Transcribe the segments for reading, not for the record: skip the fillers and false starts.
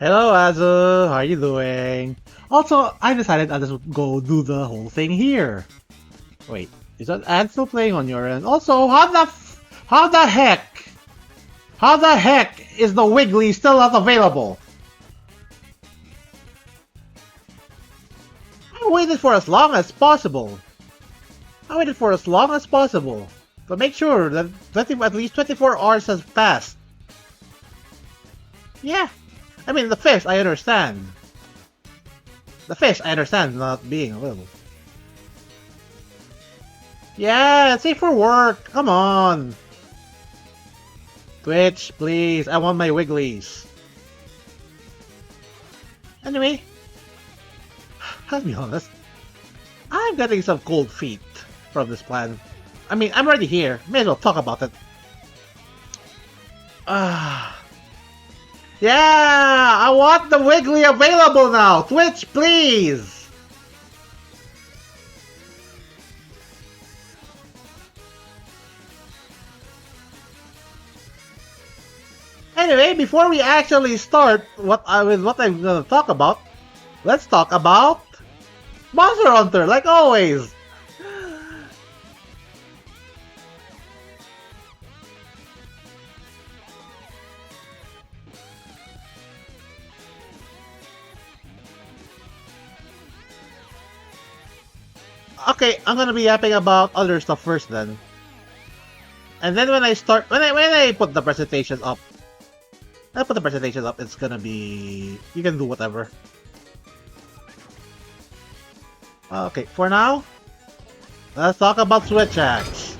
Hello, Azu. How are you doing? Also, I decided I'll just go do the whole thing here. Wait, is that ad still playing on your end? Also, how the heck is the Wiggly still not available? I waited for as long as possible. To make sure that at least 24 hours has passed. Yeah, I mean the fish, I understand. Not being available. Yeah, it's safe for work. Come on. Twitch, please. I want my Wigglies. Anyway, I'll be honest. I'm getting some cold feet from this plan. I mean, I'm already here. May as well talk about it. Yeah! I want the Wiggly available now! Twitch, please! Anyway, before we actually start what I'm gonna talk about, let's talk about Monster Hunter, like always! Okay, I'm gonna be yapping about other stuff first then. And then when I put the presentation up, it's gonna be... you can do whatever. Okay, for now, let's talk about Switch Axe.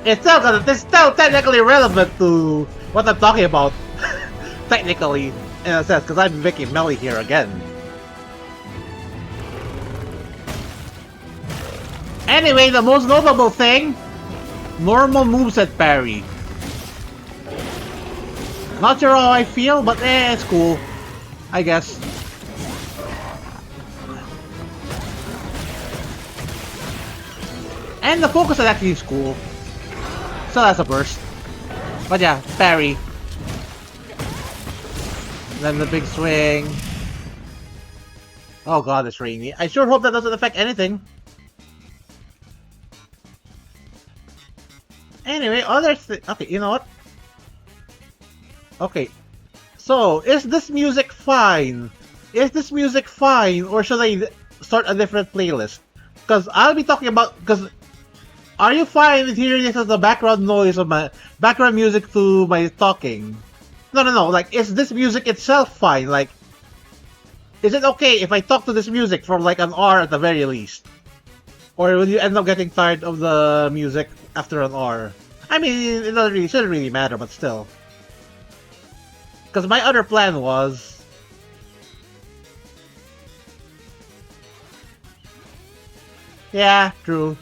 It's still technically relevant to what I'm talking about. Technically, in a sense, because I'm making Melly here again. Anyway, the most notable thing, normal moveset parry. Not sure how I feel, but it's cool, I guess. And the focus actually is cool. Still has a burst. But yeah, parry. Then the big swing. Oh god, it's rainy. I sure hope that doesn't affect anything. Anyway, okay, you know what? Okay, so is this music fine? Or should I start a different playlist? Because I'll be talking about. Because are you fine with hearing this as the background noise of my background music to my talking? No. Like, is this music itself fine? Like, is it okay if I talk to this music for like an hour at the very least? Or will you end up getting tired of the music after an hour? I mean, it shouldn't really matter, but still. Because my other plan was... yeah, true.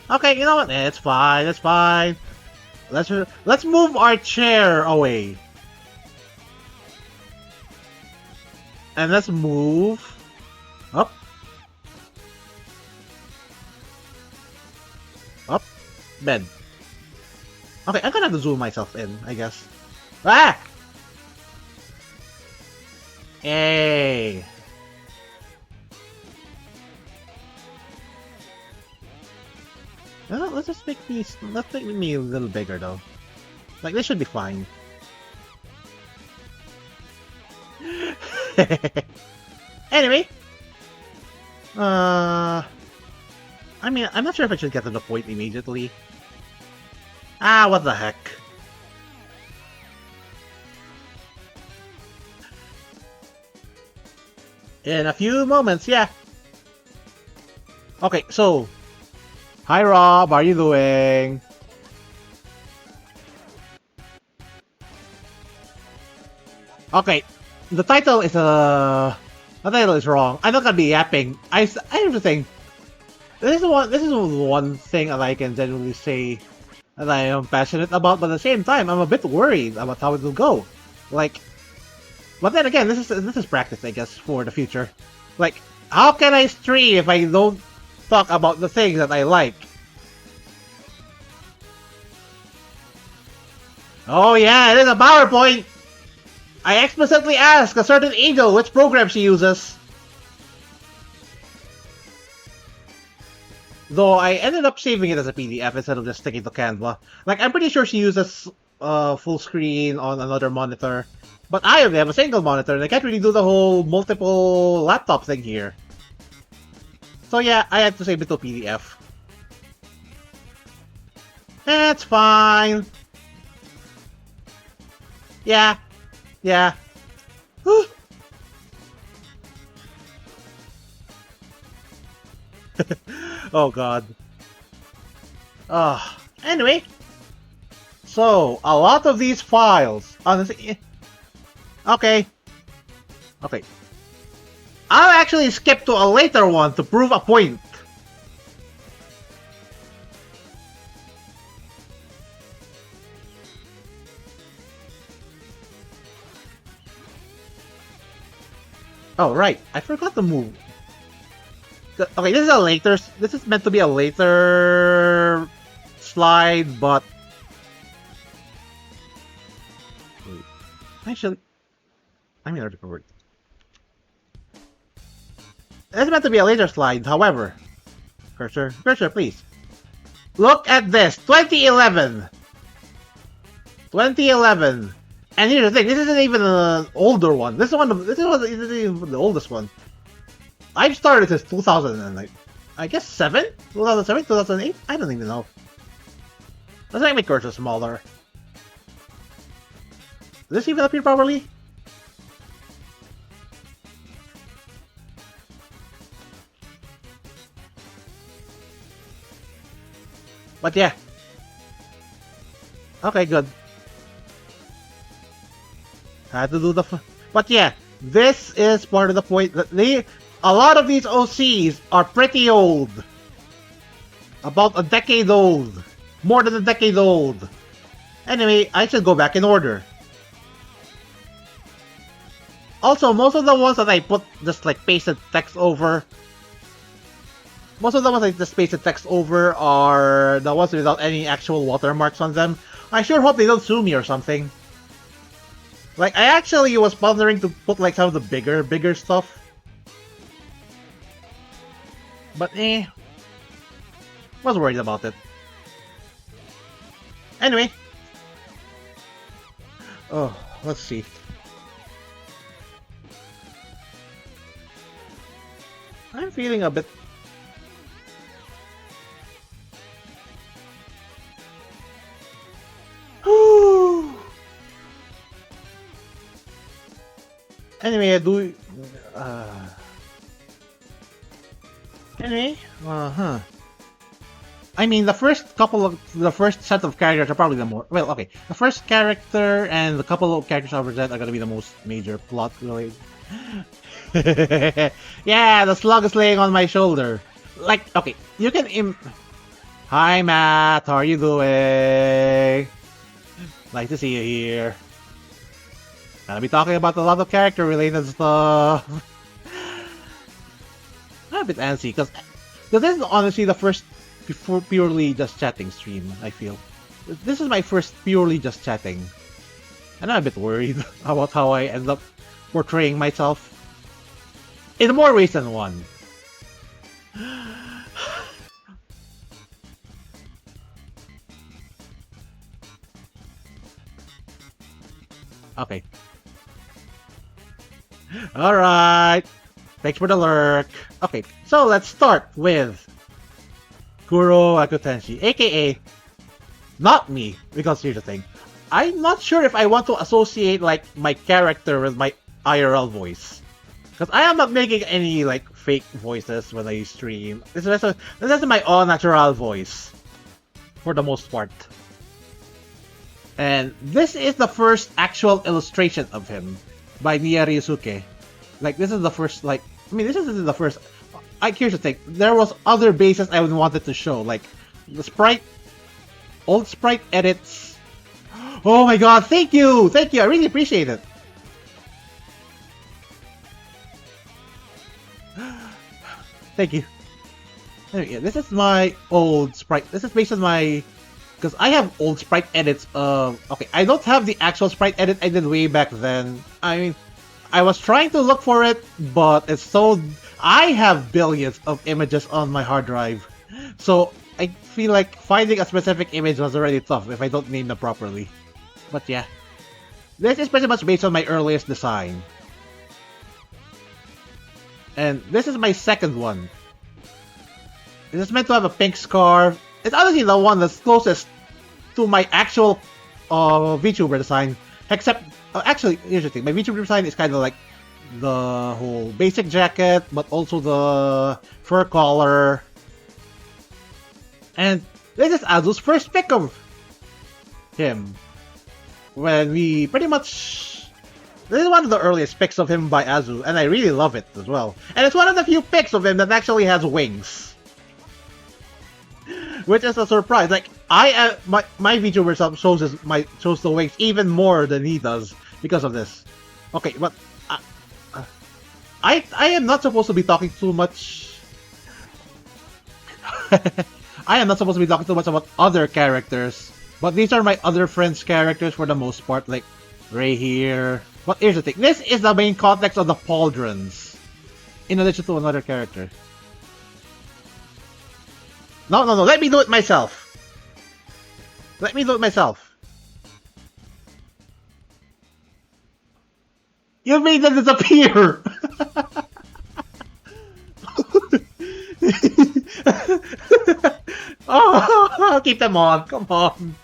Okay, you know what? It's fine, it's fine. Let's move our chair away. And let's move... up. Up. Bed. Okay, I'm gonna have to zoom myself in, I guess. Ah! Hey! Let's just make me a little bigger though. Like, this should be fine. Anyway! I mean, I'm not sure if I should get to the point immediately. Ah, what the heck. In a few moments, yeah. Okay, so... hi Rob, how are you doing? Okay, the title is wrong. I'm not gonna be yapping. I have to think. This is one thing that I can genuinely say that I am passionate about, but at the same time, I'm a bit worried about how it will go. Like, but then again, this is practice, I guess, for the future. Like, how can I stream if I don't talk about the things that I like? Oh yeah, it is a PowerPoint! I explicitly asked a certain angel which program she uses. Though I ended up saving it as a PDF instead of just sticking to Canva. Like, I'm pretty sure she uses full screen on another monitor. But I only have a single monitor and I can't really do the whole multiple laptop thing here. So yeah, I had to save it to PDF. That's fine. Yeah. Yeah. Oh god. Anyway. So, a lot of these files, honestly, okay. Okay. I'll actually skip to a later one to prove a point. Oh, right. I forgot to move. Okay, this is a later... This is meant to be a later slide, but... Wait. Actually... I mean, article word. It's meant to be a later slide, however. Cursor, please. Look at this! 2011! 2011! And here's the thing, this isn't even an older one. This isn't even the oldest one. I've started since 2000 and like, I guess 2007, 2008? I don't even know. Let's make my cursor smaller. Does this even appear properly? But yeah. Okay, good. Had to do the... But yeah, this is part of the point that a lot of these OCs are pretty old. About a decade old. More than a decade old. Anyway, I should go back in order. Also, most of the ones that I put just like pasted text over... Most of the ones I just pasted text over are the ones without any actual watermarks on them. I sure hope they don't sue me or something. Like, I actually was pondering to put like some of the bigger stuff. But was worried about it. Anyway. Oh, let's see. I'm feeling a bit... Anyway, I mean, the first set of characters are probably the more... Well, okay. The first character and the couple of characters I present are gonna be the most major plot related. Yeah, the slug is laying on my shoulder. Like, okay, you can Hi, Matt. How are you doing? Nice to see you here. Gonna be talking about a lot of character-related stuff. I'm a bit antsy, because this is honestly the first purely just chatting stream, I feel. This is my first purely just chatting. And I'm a bit worried about how I end up portraying myself. In more ways than one. Okay. Alright. Thanks for the lurk. Okay, so let's start with Kuro Akutenshi, aka not me, because here's the thing. I'm not sure if I want to associate like my character with my IRL voice. Because I am not making any like fake voices when I stream. This is my all natural voice. For the most part. And this is the first actual illustration of him by Nia Ryusuke. Like, this is the first, like, I mean, this isn't the first. Here's the thing. There was other bases I wanted to show, like the sprite, old sprite edits. Oh my god, thank you! Thank you, I really appreciate it. Thank you. Anyway, yeah, this is my old sprite. This is based on my Because I have old sprite edits of... Okay, I don't have the actual sprite edit I did way back then. I mean, I was trying to look for it, but it's so... I have billions of images on my hard drive. So, I feel like finding a specific image was already tough if I don't name them properly. But yeah. This is pretty much based on my earliest design. And this is my second one. It is meant to have a pink scarf. It's honestly the one that's closest to my actual VTuber design. Except, actually, here's the thing. My VTuber design is kind of like the whole basic jacket, but also the fur collar. And this is Azu's first pick of him. When we pretty much... This is one of the earliest pics of him by Azu, and I really love it as well. And it's one of the few pics of him that actually has wings. Which is a surprise. Like, my VTuber shows the wings even more than he does because of this. Okay, but... I am not supposed to be talking too much... I am not supposed to be talking too much about other characters. But these are my other friends' characters for the most part, like Ray here. But here's the thing, this is the main context of the pauldrons, in addition to another character. No, let me do it myself. Let me do it myself. You made them disappear! Oh, I'll keep them on, come on.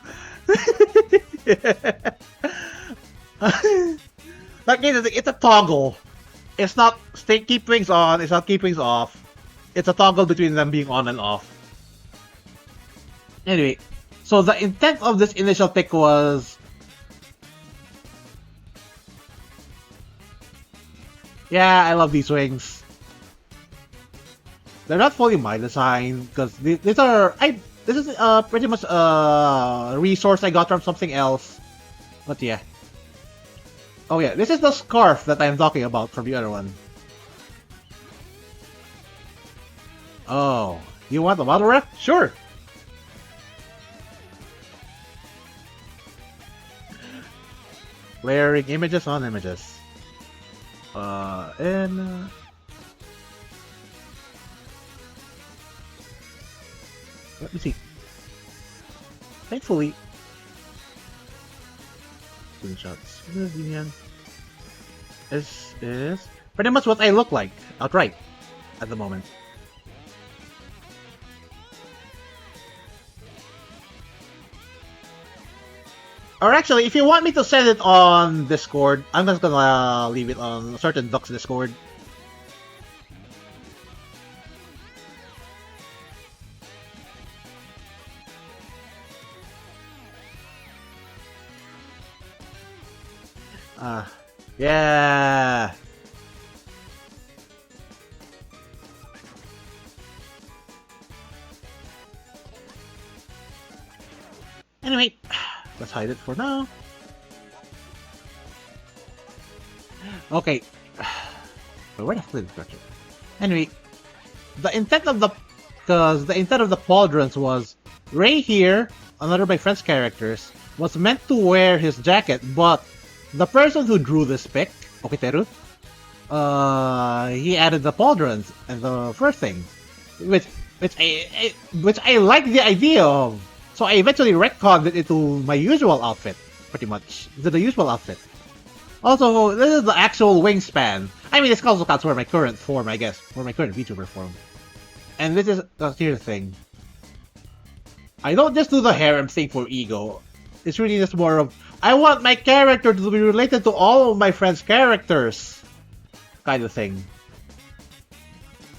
Like, it's a toggle. It's not keep wings on, it's not keep wings off. It's a toggle between them being on and off. Anyway, so the intent of this initial pick was... Yeah, I love these wings. They're not fully my design, because these are... This is pretty much a resource I got from something else. But yeah. Oh yeah, this is the scarf that I'm talking about from the other one. Oh, you want the model ref? Sure! Layering images on images. Let me see. Thankfully... Screenshots. This is pretty much what I look like outright at the moment. Or actually, if you want me to send it on Discord, I'm just gonna leave it on a certain Duck's Discord. Yeah. Anyway, let's hide it for now. Okay. But where the flip structure? Anyway, the intent of the pauldrons was Ray here, another of my friend's characters, was meant to wear his jacket, but the person who drew this pic, Okiteru, he added the pauldrons and the first thing, which I like the idea of. So I eventually retconned it into my usual outfit, pretty much. The usual outfit. Also, this is the actual wingspan. I mean, this also counts for my current form, I guess, for my current VTuber form. And this is here's the thing. I don't just do the harem thing for ego. It's really just more of, I want my character to be related to all of my friends' characters, kind of thing.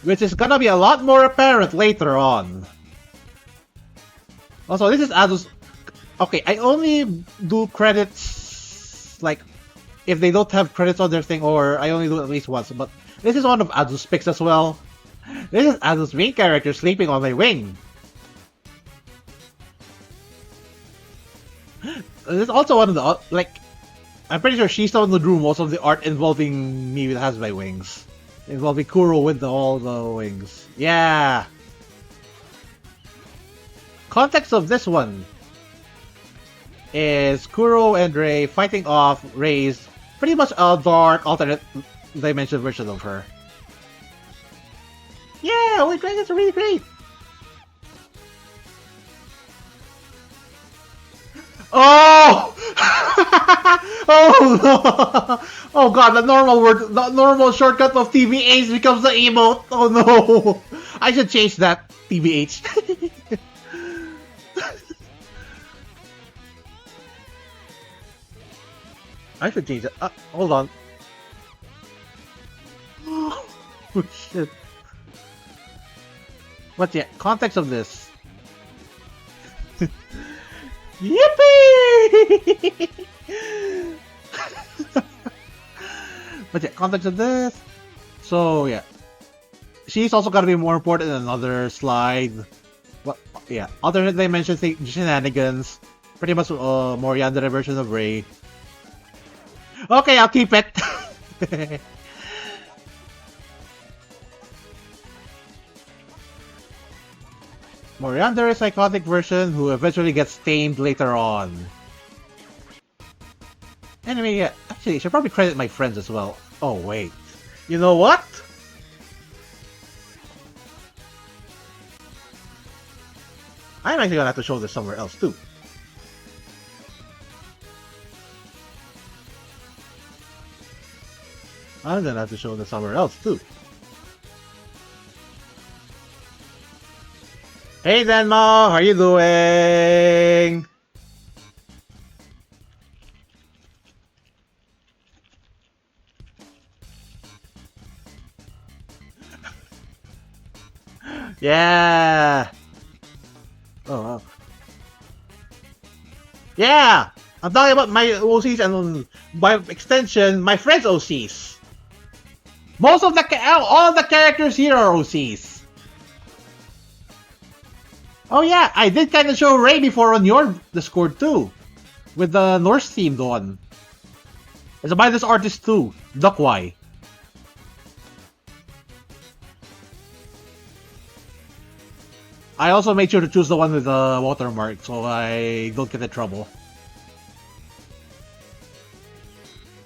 Which is gonna be a lot more apparent later on. Also, this is Azu's... Okay, I only do credits, like, if they don't have credits on their thing, or I only do it at least once, but this is one of Azu's pics as well. This is Azu's main character sleeping on my wing. This is also one of the, like, I'm pretty sure she's the one who drew most of the art involving me that has my wings. Involving Kuro with all the wings. Yeah! Context of this one. is Kuro and Rei fighting off Rei's pretty much a dark alternate dimension version of her. Yeah, White Dragons are really great! Oh! Oh no! Oh god, the normal shortcut of TBH becomes the emote. Oh no! I should change that, TBH. I should change it. Hold on. Oh shit. What's the context of this? Yippee! But yeah, context of this. So yeah, she's also gotta be more important than another slide. What? Yeah, alternate dimension shenanigans. Pretty much more yandere version of Rei. Okay, I'll keep it. Moriander is a psychotic version who eventually gets tamed later on. Anyway, yeah, actually, I should probably credit my friends as well. Oh, wait. You know what? I'm actually gonna have to show this somewhere else, too. I'm gonna have to show this somewhere else, too. Hey, Denmo! How are you doing? Yeah! Oh. Yeah! I'm talking about my OCs and by extension, my friends' OCs. Most of the all the characters here are OCs. Oh yeah, I did kind of show Rei before on your Discord too, with the Norse themed one. It's by this artist too, Duckwai. I also made sure to choose the one with the watermark so I don't get in trouble.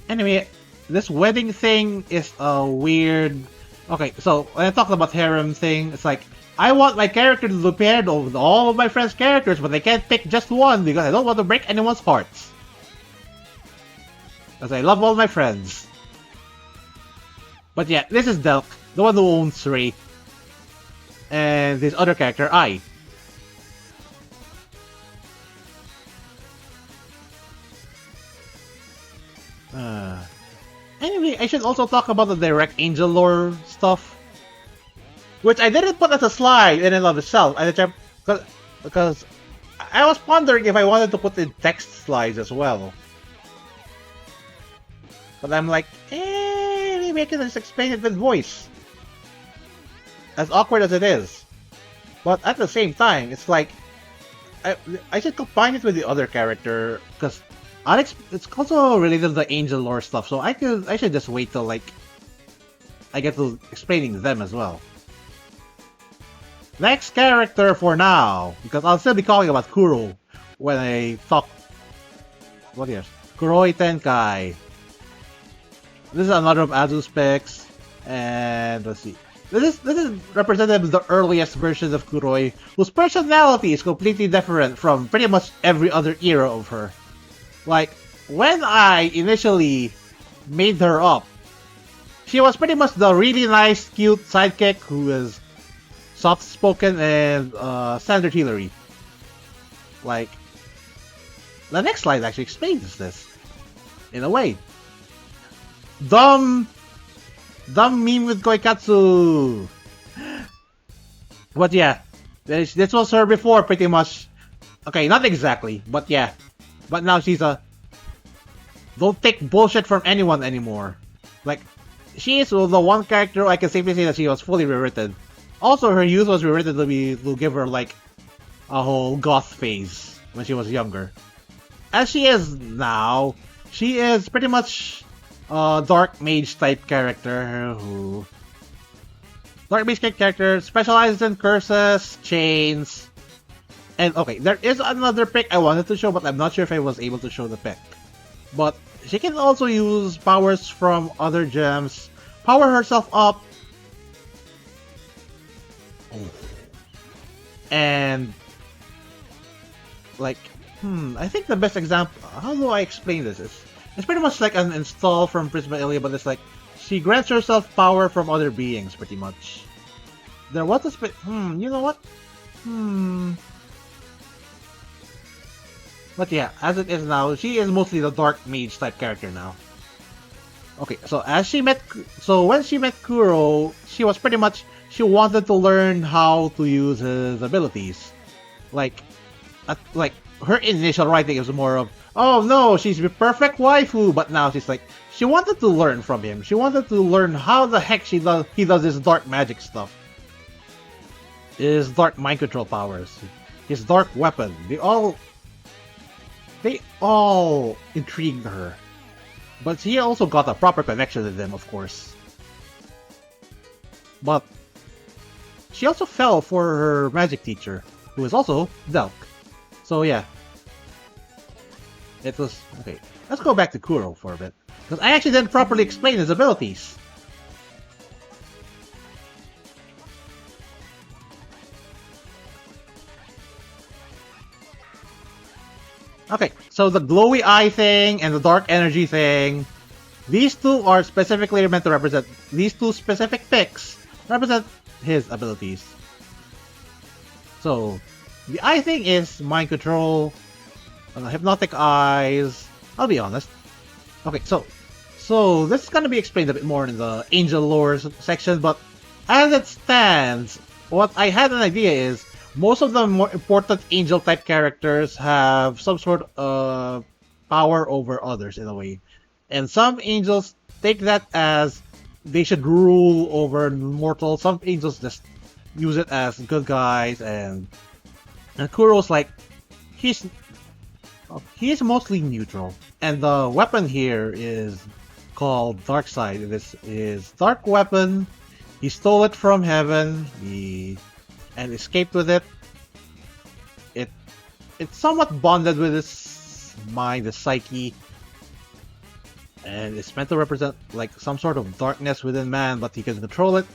Anyway, this wedding thing is a weird... Okay, so when I talked about harem thing, it's like, I want my character to be paired with all of my friends' characters, but I can't pick just one because I don't want to break anyone's hearts. Because I love all my friends. But yeah, this is Delk, the one who owns Rei. And this other character, I. Anyway, I should also talk about the direct angel lore stuff. Which I didn't put as a slide in and of itself. Because I was pondering if I wanted to put in text slides as well. But I'm like, maybe I can just explain it with voice. As awkward as it is. But at the same time, it's like, I should combine it with the other character, because it's also related to the angel lore stuff, so I should just wait till like I get to explaining them as well. Next character for now, because I'll still be calling about Kuro when I talk. What is Kuroi Tenkai? This is another of Azu's picks, and let's see. This is representative of the earliest versions of Kuroi, whose personality is completely different from pretty much every other era of her. Like, when I initially made her up, she was pretty much the really nice, cute sidekick who is soft-spoken and standard healery. Like, the next slide actually explains this, in a way. Dumb meme with Koikatsu! But yeah, this was her before, pretty much. Okay, not exactly, but yeah. But now she's a... Don't take bullshit from anyone anymore. Like, she is the one character I can safely say that she was fully rewritten. Also, her youth was rewritten to give her, like, a whole goth phase when she was younger. As she is now, she is pretty much a dark mage type character who... Dark mage character specializes in curses, chains, And okay, there is another pick I wanted to show, but I'm not sure if I was able to show the pick. But she can also use powers from other gems, power herself up, and like, I think the best example, how do I explain this? It's pretty much like an install from Prisma Ilia, but it's like, she grants herself power from other beings, pretty much. There was a you know what? But yeah, as it is now, she is mostly the dark mage type character now. Okay, so when she met Kuro, she was pretty much, she wanted to learn how to use his abilities. Like her initial writing was more of, oh no, she's the perfect waifu, but now she's like, she wanted to learn from him. She wanted to learn how the heck he does his dark magic stuff. His dark mind control powers. His dark weapon. They all intrigued her. But she also got a proper connection with them, of course. But she also fell for her magic teacher, who is also Delk. So yeah. It was... Okay, let's go back to Kuro for a bit. Because I actually didn't properly explain his abilities. Okay, so the glowy eye thing and the dark energy thing, these two are specifically meant to represent, these two specific picks represent his abilities. So, the eye thing is mind control, hypnotic eyes, I'll be honest. Okay, so this is gonna be explained a bit more in the angel lore section, but as it stands, what I had an idea is, most of the more important angel type characters have some sort of power over others in a way. And some angels take that as they should rule over mortals. Some angels just use it as good guys, and Kuro's like, he's mostly neutral. And the weapon here is called Dark Side. This is dark weapon. He stole it from heaven. And escaped with it. It's somewhat bonded with his mind, his psyche, and it's meant to represent like some sort of darkness within man, but he can control it,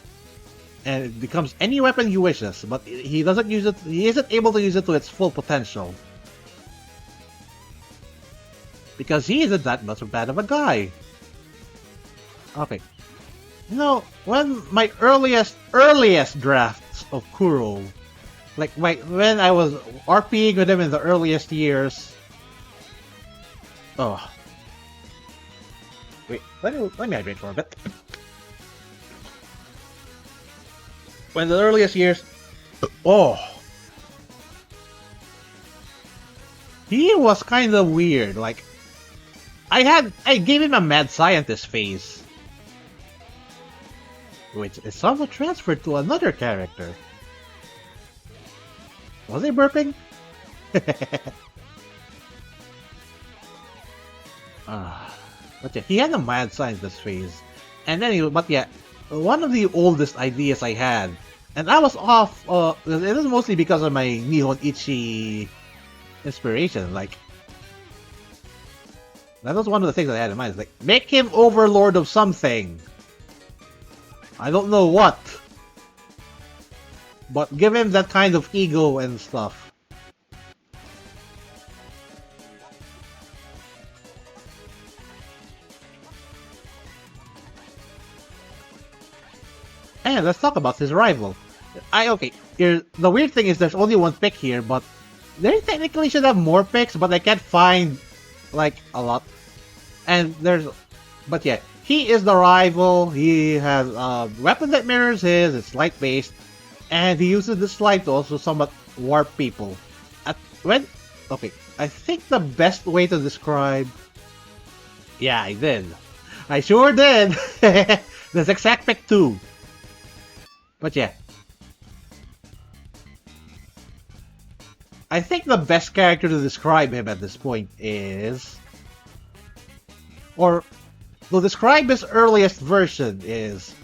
and it becomes any weapon he wishes. But he doesn't use it. He isn't able to use it to its full potential because he isn't that much bad of a guy. Okay, you know, when my earliest drafts of Kuro, like when I was RPing with him in the earliest years. Oh, wait, let me hydrate for a bit. When the earliest years, oh, he was kind of weird. Like, I gave him a mad scientist phase, which is somewhat transferred to another character. Was he burping? But yeah, he had a mad scientist phase. And then but yeah, one of the oldest ideas I had, and I was off, it is mostly because of my Nihon Ichi inspiration, like, that was one of the things that I had in mind, like, make him overlord of something. I don't know what. But give him that kind of ego and stuff. And let's talk about his rival. The weird thing is there's only one pick here, but they technically should have more picks, but I can't find like a lot. But yeah, he is the rival. He has a weapon that mirrors his. It's light based. And he uses this light to also somewhat warp people. I think the best way to describe... Yeah, I did. I sure did! That's exact pick 2. But yeah. I think the best character to describe him at this point is... Or, to describe his earliest version is...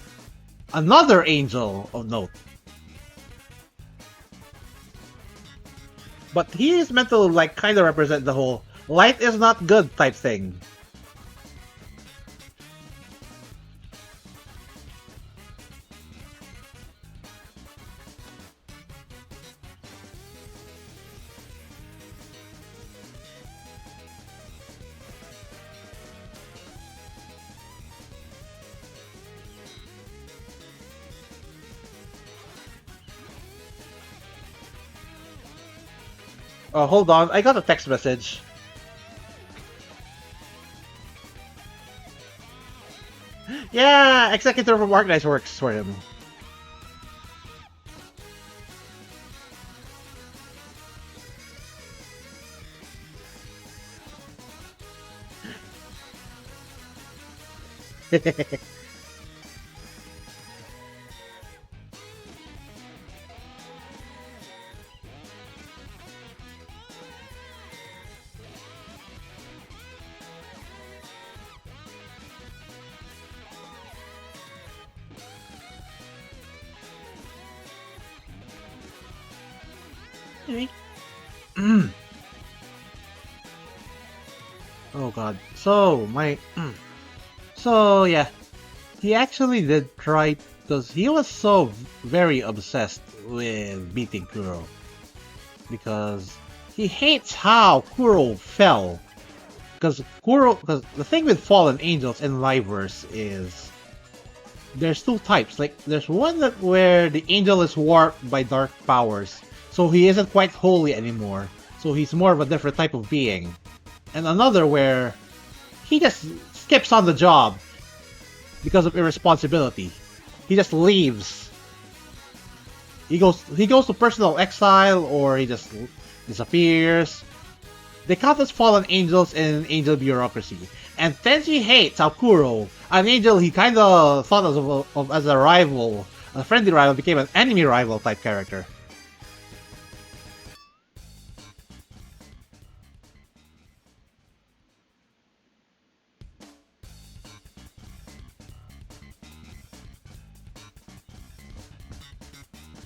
Another angel of note. But he is meant to like kind of represent the whole light is not good type thing. Hold on, I got a text message. Yeah, executive from Organized works for him. Oh god. So yeah, he actually did try because he was so very obsessed with beating Kuro because he hates how Kuro fell. Because the thing with fallen angels in Liveverse is there's two types. Like there's one that where the angel is warped by dark powers, so he isn't quite holy anymore. So he's more of a different type of being. And another where he just skips on the job because of irresponsibility. He just leaves. He goes to personal exile or he just disappears. They count as fallen angels in angel bureaucracy. And Tenchi hates how Kuro, an angel he kinda thought of as a rival, a friendly rival, became an enemy rival type character.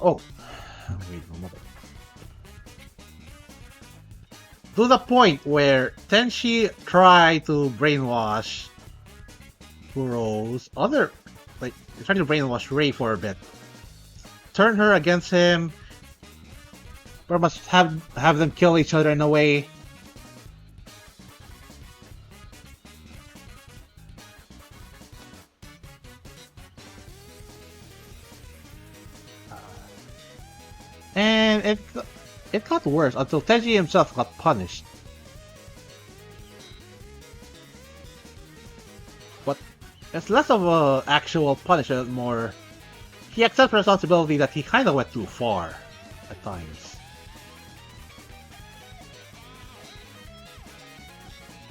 Oh, wait a moment. To the point where Tenchi tried to brainwash Kuro's other, like, tried to brainwash Rei for a bit, turn her against him, or must have them kill each other in a way. And it got worse until Tenchi himself got punished. But it's less of a actual punishment, more he accepts responsibility that he kind of went too far at times.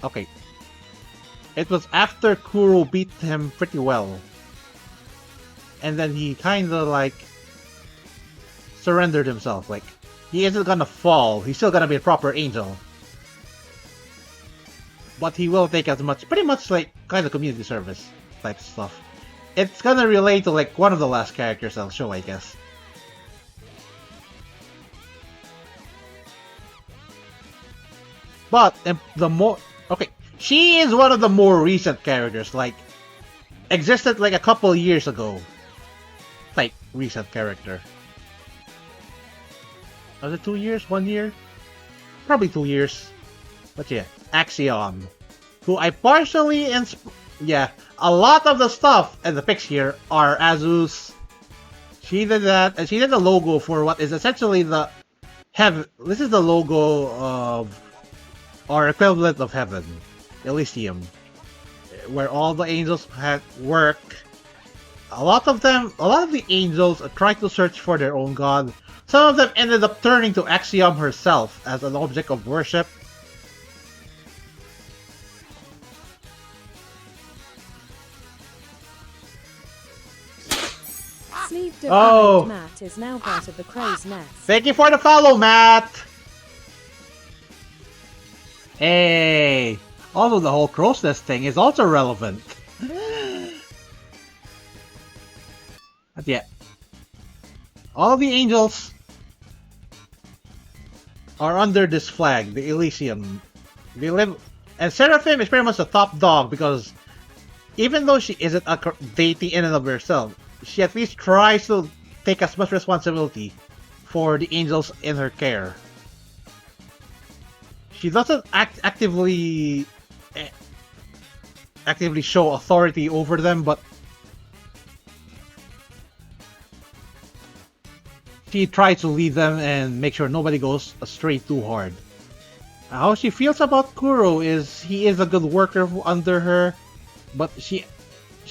Okay, it was after Kuro beat him pretty well, and then he kind of like surrendered himself. Like he isn't gonna fall. He's still gonna be a proper angel, but he will take as much, pretty much like kind of community service type stuff. It's gonna relate to like one of the last characters I'll show, I guess. But the more okay, she is one of the more recent characters. Like existed like a couple years ago. Like recent character. Was it 2 years? 1 year? Probably 2 years. But yeah, Axiom. Who I partially yeah, a lot of the stuff and the pics here are Azu's. She did that, and she did the logo for what is essentially the heaven. This is the logo of our equivalent of heaven, Elysium, where all the angels had work. A lot of the angels tried to search for their own god. Some of them ended up turning to Axiom herself as an object of worship. Oh, Matt is now part of the crow's nest. Thank you for the follow, Matt. Hey, although the whole crow's nest thing is also relevant. But yeah, all of the angels are under this flag, the Elysium. They live, and Seraphim is pretty much the top dog because even though she isn't a deity in and of herself, she at least tries to take as much responsibility for the angels in her care. She doesn't actively show authority over them, but she tries to lead them and make sure nobody goes astray too hard. How she feels about Kuro is he is a good worker under her, but she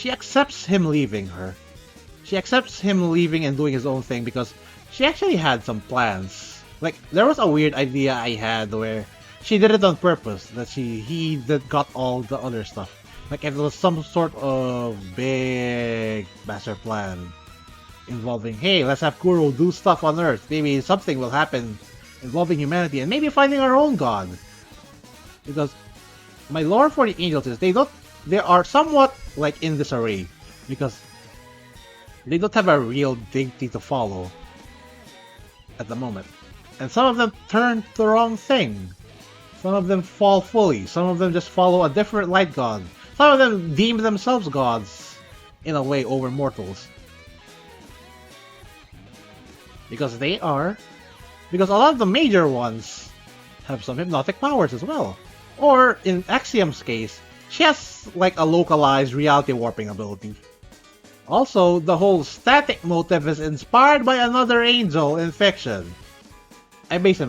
accepts him leaving her. She accepts him leaving and doing his own thing because she actually had some plans. Like, there was a weird idea I had where she did it on purpose, that he got all the other stuff. Like, if it was some sort of big master plan involving, hey, let's have Kuro do stuff on Earth. Maybe something will happen involving humanity and maybe finding our own god. Because my lore for the angels is they are somewhat like in disarray because they don't have a real deity to follow at the moment. And some of them turn the wrong thing. Some of them fall fully. Some of them just follow a different light god. Some of them deem themselves gods in a way over mortals. Because they are. Because a lot of the major ones have some hypnotic powers as well. Or, in Axiom's case, she has like a localized reality warping ability. Also, the whole static motif is inspired by another angel in fiction. I base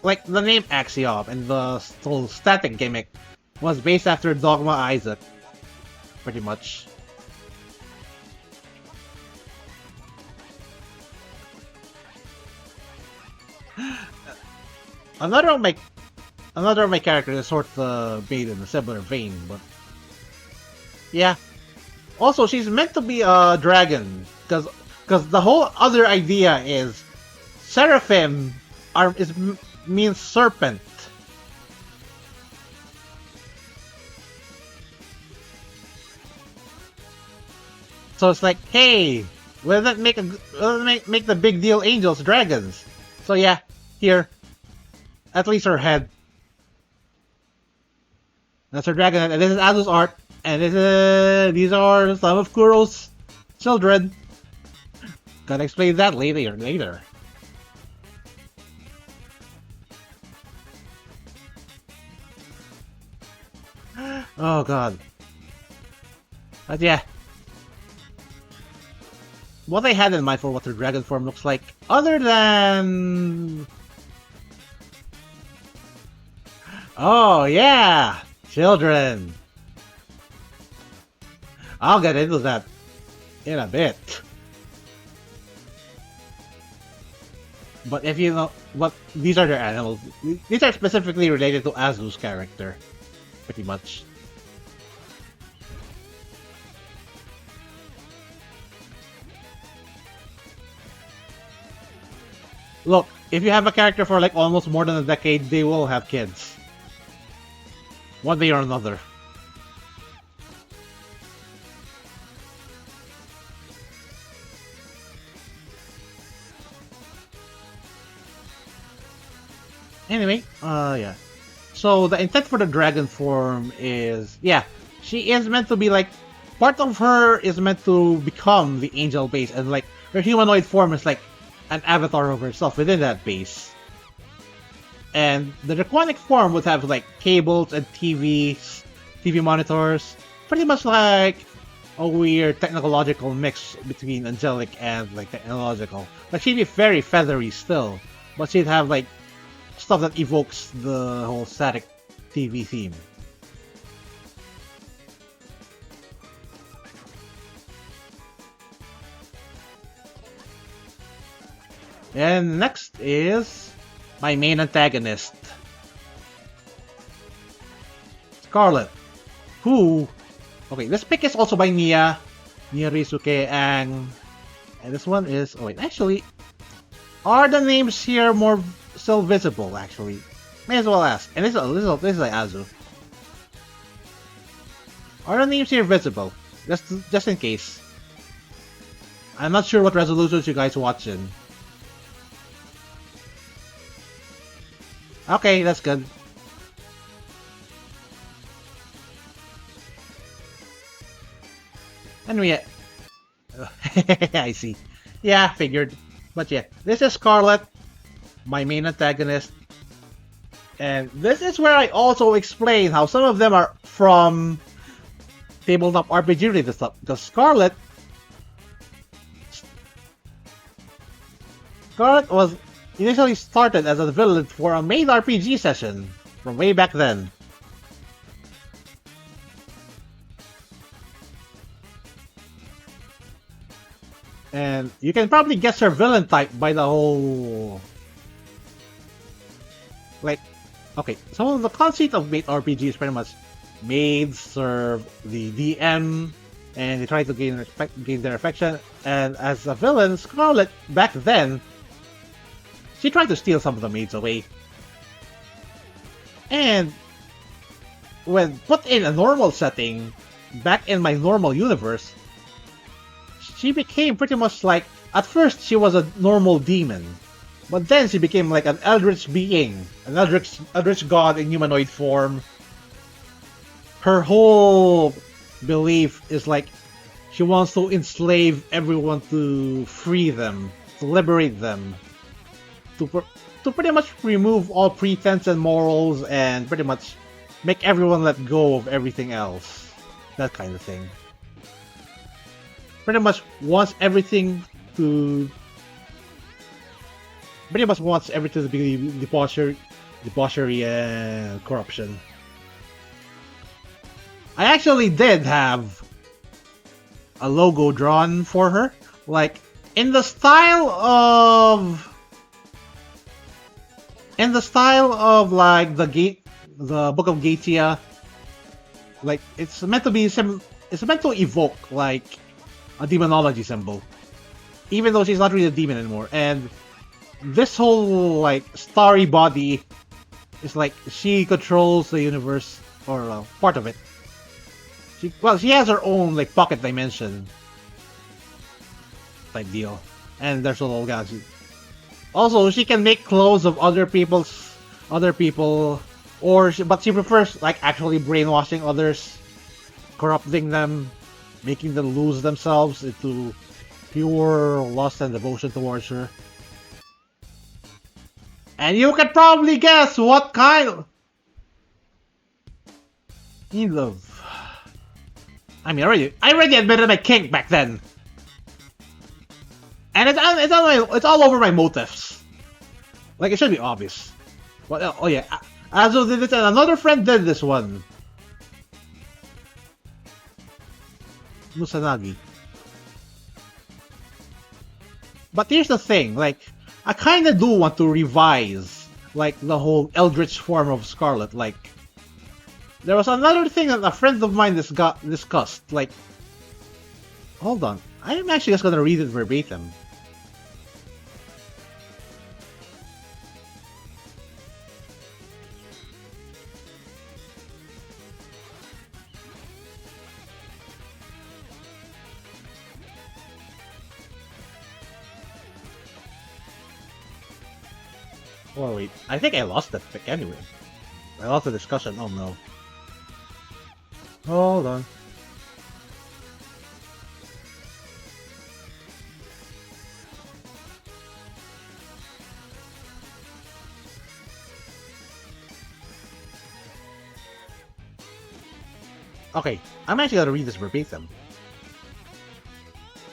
like the name Axiom and the whole static gimmick was based after Dogma Isaac, pretty much. Another of my characters is sort of made in a similar vein, but yeah. Also, she's meant to be a dragon because the whole other idea is Seraphim means serpent. So it's like, hey, let's make the big deal angels dragons. So yeah, here, at least her head. That's her dragon, and this is Azu's art, and these are some of Kuro's children. Gotta explain that later. Oh god. But yeah. What I had in mind for what her dragon form looks like, other than... Oh yeah! Children! I'll get into that in a bit. But if you know, but these are their animals. These are specifically related to Azu's character, pretty much. Look, if you have a character for like almost more than a decade, they will have kids. One way or another. Anyway, yeah. So the intent for the dragon form is, yeah, she is meant to be like, part of her is meant to become the angel base, and like her humanoid form is like an avatar of herself within that base. And the draconic form would have like cables and TV monitors, pretty much like a weird technological mix between angelic and like technological. Like she'd be very feathery still, but she'd have like stuff that evokes the whole static TV theme. And next is my main antagonist, Scarlet, who... Okay, this pick is also by Nia Risuke, and this one is... Oh wait, actually, are the names here more still visible, actually? May as well ask. And this is like Azu. Are the names here visible? Just in case. I'm not sure what resolutions you guys watching. Okay, that's good. Anyway, I see. Yeah, figured. But yeah, this is Scarlet, my main antagonist. And this is where I also explain how some of them are from tabletop RPG related stuff. Because Scarlet was initially started as a villain for a main RPG session from way back then. And you can probably guess her villain type by the whole... Like, okay, some of the conceit of main RPG is pretty much maids serve the DM and they try to gain their affection. And as a villain, Scarlet, back then, she tried to steal some of the maids away. And when put in a normal setting, back in my normal universe, she became pretty much like, at first she was a normal demon, but then she became like an eldritch being, an eldritch god in humanoid form. Her whole belief is like, she wants to enslave everyone to free them, to liberate them, to pretty much remove all pretense and morals and pretty much make everyone let go of everything else. That kind of thing. Pretty much wants everything to be debauchery and corruption. I actually did have a logo drawn for her, like in the style of like the Book of Gatia. Like it's meant to evoke like a demonology symbol, even though she's not really a demon anymore. And this whole like starry body is like she controls the universe, or part of it. She has her own like pocket dimension type deal, and there's a little galaxy. Also, she can make clothes of other people, but she prefers like actually brainwashing others, corrupting them, making them lose themselves into pure lust and devotion towards her. And you can probably guess what kind of... I mean, I already admitted my kink back then. And it's all over my motifs. Like, it should be obvious. But, oh yeah, Azo did it and another friend did this one. Musanagi. But here's the thing, like, I kinda do want to revise, like, the whole Eldritch form of Scarlet. Like, there was another thing that a friend of mine discussed, like, hold on, I'm actually just gonna read it verbatim. Oh wait, I think I lost that pick anyway. I lost the discussion, oh no. Hold on. Okay, I'm actually gonna read this verbatim.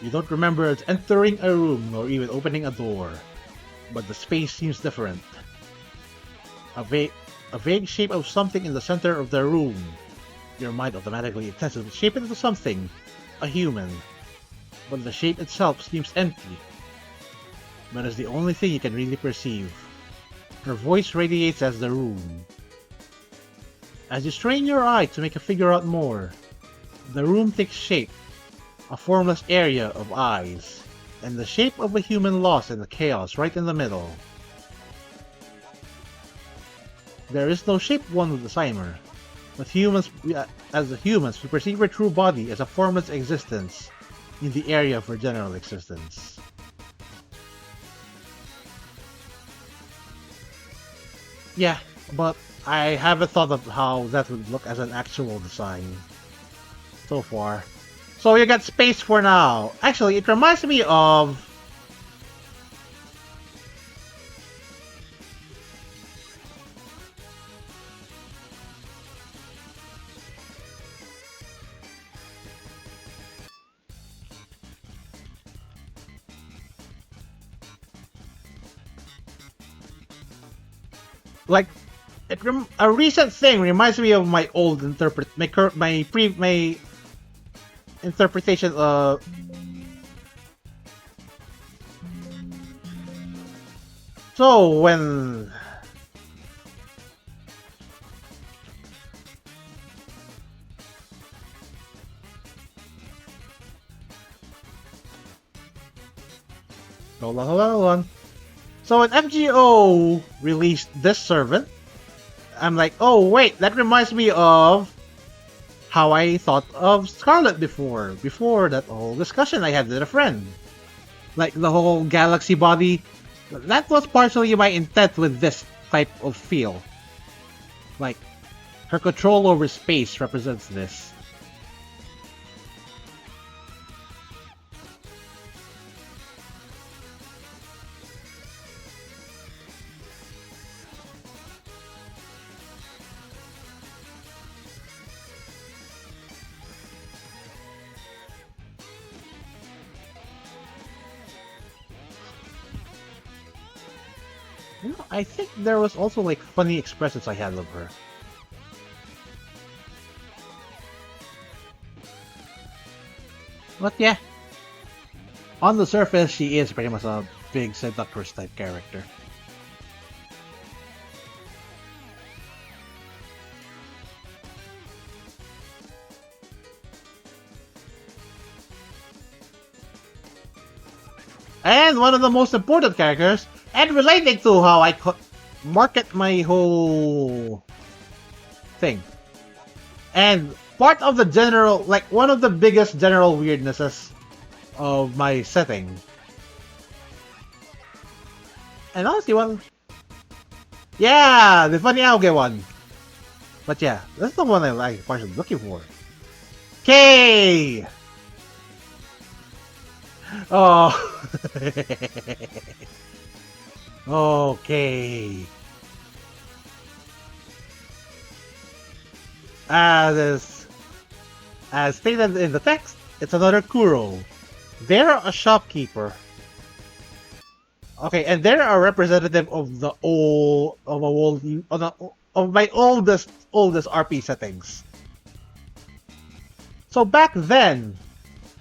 You don't remember entering a room or even opening a door, but the space seems different. A vague shape of something in the center of the room. Your mind automatically intends to shape it into something, a human. But the shape itself seems empty. But it's the only thing you can really perceive. Her voice radiates as the room. As you strain your eye to make a figure out more, the room takes shape, a formless area of eyes, and the shape of a human lost in the chaos right in the middle. There is no shape one would assign her, but as humans, we perceive her true body as a formless existence in the area of her general existence. Yeah, but I haven't thought of how that would look as an actual design so far. So you got space for now. Actually, it reminds me of like a recent thing reminds me of my old my interpretation of so when hold on. So when FGO released this servant, I'm like, oh wait, that reminds me of how I thought of Scarlet before that whole discussion I had with a friend. Like the whole galaxy body. That was partially my intent with this type of feel. Like, her control over space represents this. You know, I think there was also like funny expressions I had of her. But yeah, on the surface, she is pretty much a big seductress type character. And one of the most important characters, and relating to how I market my whole thing. And part of the general, like one of the biggest general weirdnesses of my setting. And honestly, one, yeah, the funny Auge one. But yeah, that's the one I like, partially looking for. K. Oh. Okay. As stated in the text, it's another Kuro. They're a shopkeeper. Okay, and they're a representative of the of my oldest RP settings. So back then,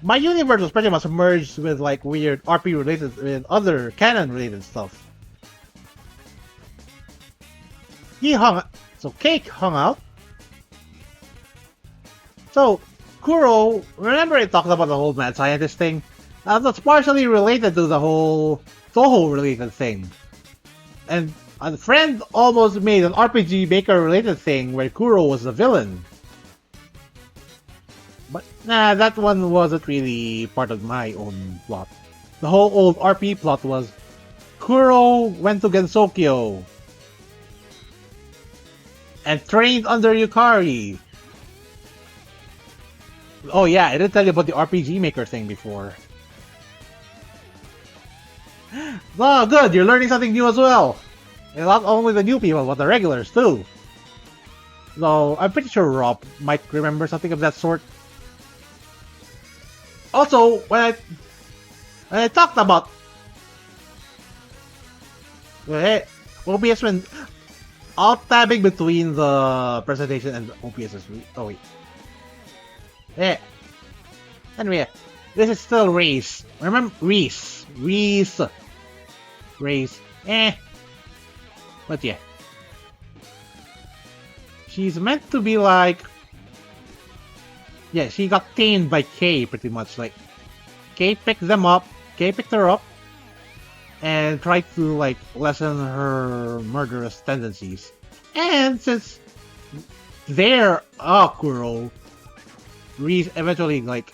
my universe was pretty much merged with like weird RP related and other canon related stuff. Cake hung out. So Kuro, remember I talked about the whole mad scientist thing? That's partially related to the whole Toho related thing. And a friend almost made an RPG Maker related thing where Kuro was the villain. But nah, that one wasn't really part of my own plot. The whole old RP plot was Kuro went to Gensokyo and trained under Yukari. Oh yeah, I didn't tell you about the RPG Maker thing before. Oh, good, you're learning something new as well. And not only the new people, but the regulars too. So, I'm pretty sure Rob might remember something of that sort. Also, when I talked about OBS when alt-tabbing between the presentation and the OBS is oh wait. Yeah. Anyway, this is still Reese. Remember Reese. But yeah. She's meant to be like, yeah, she got tamed by Kay pretty much. Like, Kay picked her up, and tried to like lessen her murderous tendencies. And since they're Kuro, Reese eventually like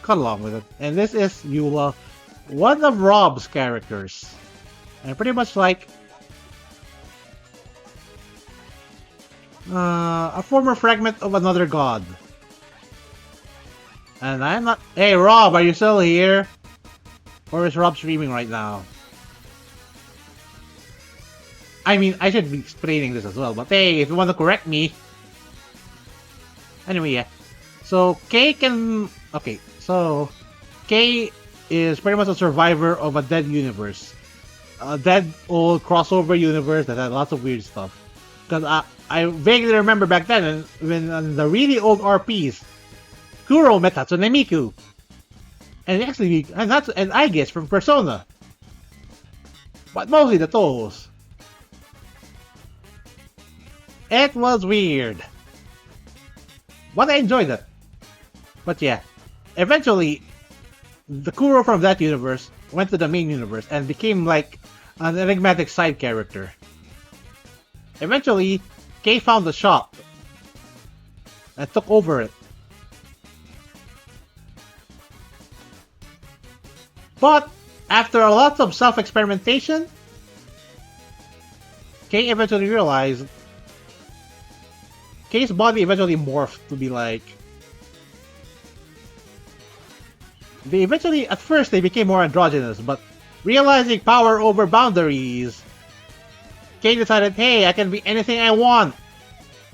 cut along with it. And this is Eula, one of Rob's characters. And pretty much like A former fragment of another god. And I'm not... Hey, Rob, are you still here? Or is Rob streaming right now? I mean, I should be explaining this as well, but hey, if you want to correct me... Anyway, yeah. So, Kay can... Okay, so... Kay is pretty much a survivor of a dead universe. A dead old crossover universe that had lots of weird stuff. Because I vaguely remember back then, when on the really old RPs, Kuro met Hatsune Miku. And actually, and I guess from Persona. But mostly the Toes. It was weird. But I enjoyed it. But yeah, eventually, the Kuro from that universe went to the main universe and became like an enigmatic side character. Eventually, Kay found the shop and took over it. But after a lot of self-experimentation, Kay eventually realized Kay's body eventually morphed to be like... At first they became more androgynous, but realizing power over boundaries, Kay decided, hey, I can be anything I want.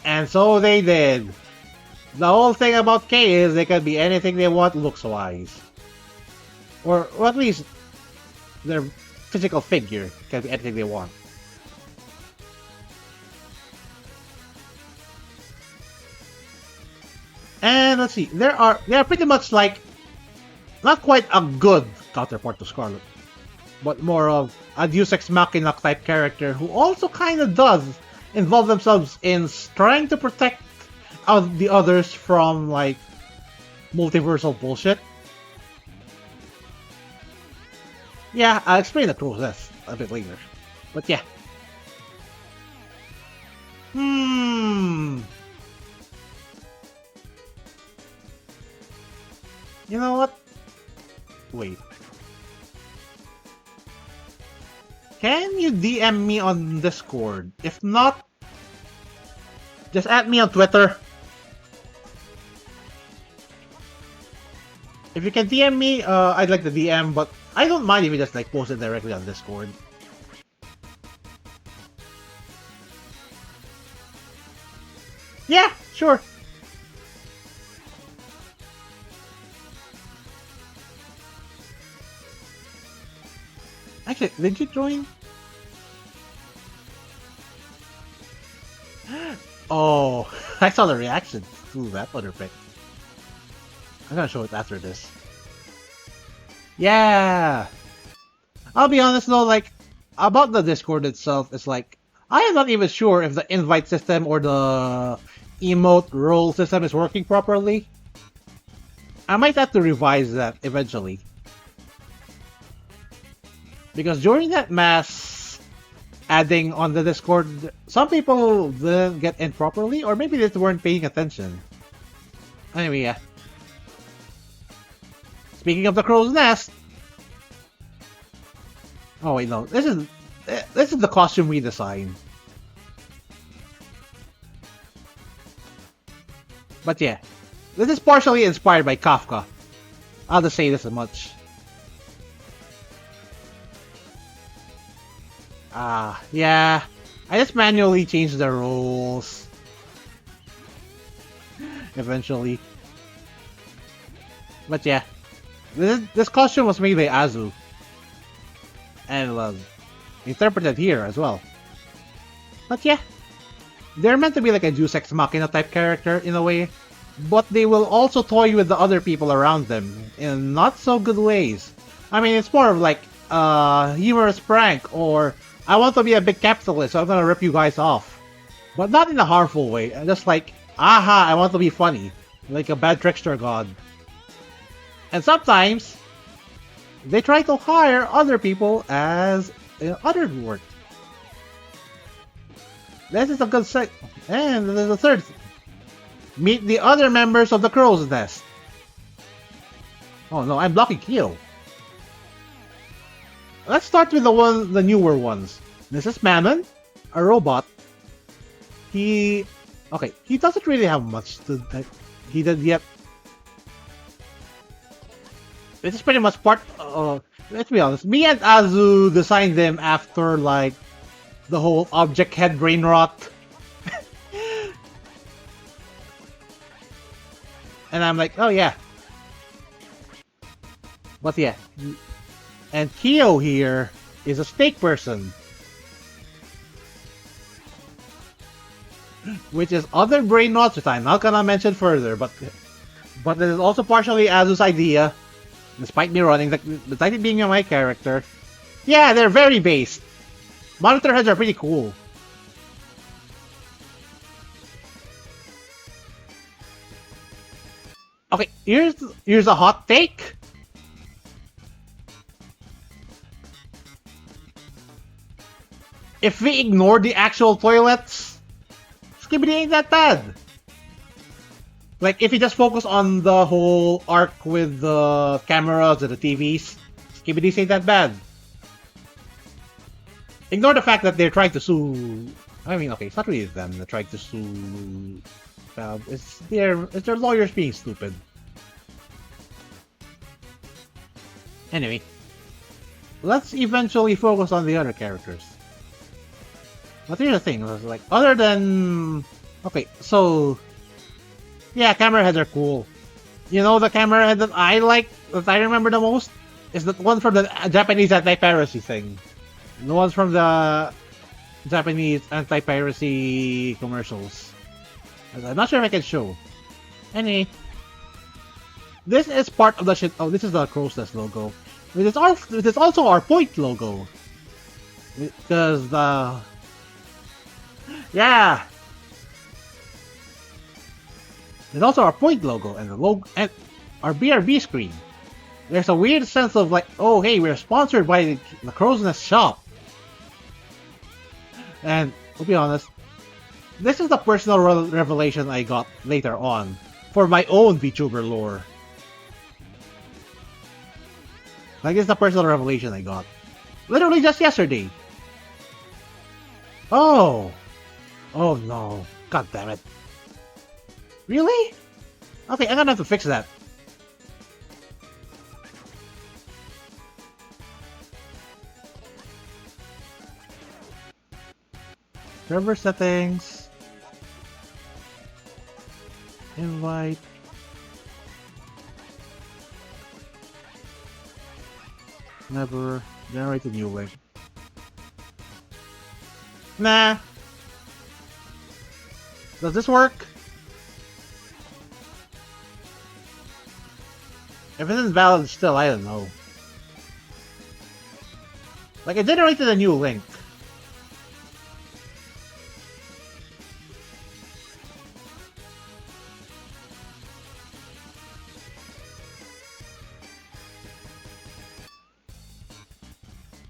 And so they did. The whole thing about Kay is they can be anything they want looks-wise. Or at least their physical figure can be anything they want. And let's see, they are pretty much like not quite a good counterpart to Scarlet, but more of a Deus Ex Machina type character who also kind of does involve themselves in trying to protect the others from like multiversal bullshit. Yeah, I'll explain the process a bit later, but yeah. You know what? Wait. Can you DM me on Discord? If not, just add me on Twitter. If you can DM me, I'd like the DM, but I don't mind if you just like post it directly on Discord. Yeah, sure. Actually, did you join? Oh, I saw the reaction to that other pic. I'm gonna show it after this. Yeah! I'll be honest though, like, about the Discord itself, it's like, I am not even sure if the invite system or the emote role system is working properly. I might have to revise that eventually. Because during that mass adding on the Discord, some people didn't get in properly, or maybe they weren't paying attention. Anyway, yeah. Speaking of the crow's nest. Oh wait, no. This is the costume redesign. But yeah, this is partially inspired by Kafka. I'll just say this much. Yeah. I just manually changed the rules. Eventually. But yeah. This costume was made by Azu. And was interpreted here as well. But yeah. They're meant to be like a Deus Ex Machina type character in a way. But they will also toy with the other people around them in not so good ways. I mean, it's more of like a humorous prank, or I want to be a big capitalist, so I'm gonna rip you guys off. But not in a harmful way, just like, aha, I want to be funny. Like a bad trickster god. And sometimes, they try to hire other people as other work. This is a good set. And there's a third. Meet the other members of the Crow's Nest. Oh no, I'm blocking Kyo. Let's start with the newer ones. This is Mammon, a robot. He Okay, he doesn't really have much to that he did yet. This is pretty much part. Let's be honest. Me and Azu designed them after like the whole object head brain rot, and I'm like, oh yeah. But yeah, and Kyo here is a snake person, which is other brain rots which I'm not gonna mention further. But it is also partially Azu's idea, despite me running despite it being my character. Yeah, they're very based. Monitor heads are pretty cool. Okay, here's a hot take. If we ignore the actual toilets, Skibidi ain't that bad. Like, if you just focus on the whole arc with the cameras and the TVs, Skibidi ain't that bad. Ignore the fact that they're trying to sue. I mean, okay, it's not really them. They're trying to sue. It's their lawyers being stupid. Anyway, let's eventually focus on the other characters. But here's the thing, like, other than... Okay, so... Yeah, camera heads are cool. You know the camera head that I like, that I remember the most? Is the one from the Japanese anti-piracy thing. The ones from the Japanese anti-piracy commercials. I'm not sure if I can show. Anyway. This is part of the shit... Oh, this is the Crow's Nest logo. It is also our point logo. Because the... Yeah! It's also our point logo and the logo and our BRB screen. There's a weird sense of like, oh hey, we're sponsored by the Crow's Nest shop. And to be honest, this is the personal revelation I got later on for my own VTuber lore. Like, this is the personal revelation I got. Literally just yesterday. Oh! Oh no. God damn it. Really? Okay, I'm gonna have to fix that. Server settings. Invite. Never generate a new link. Nah. Does this work? If it isn't valid still, I don't know. Like, I generated a new link.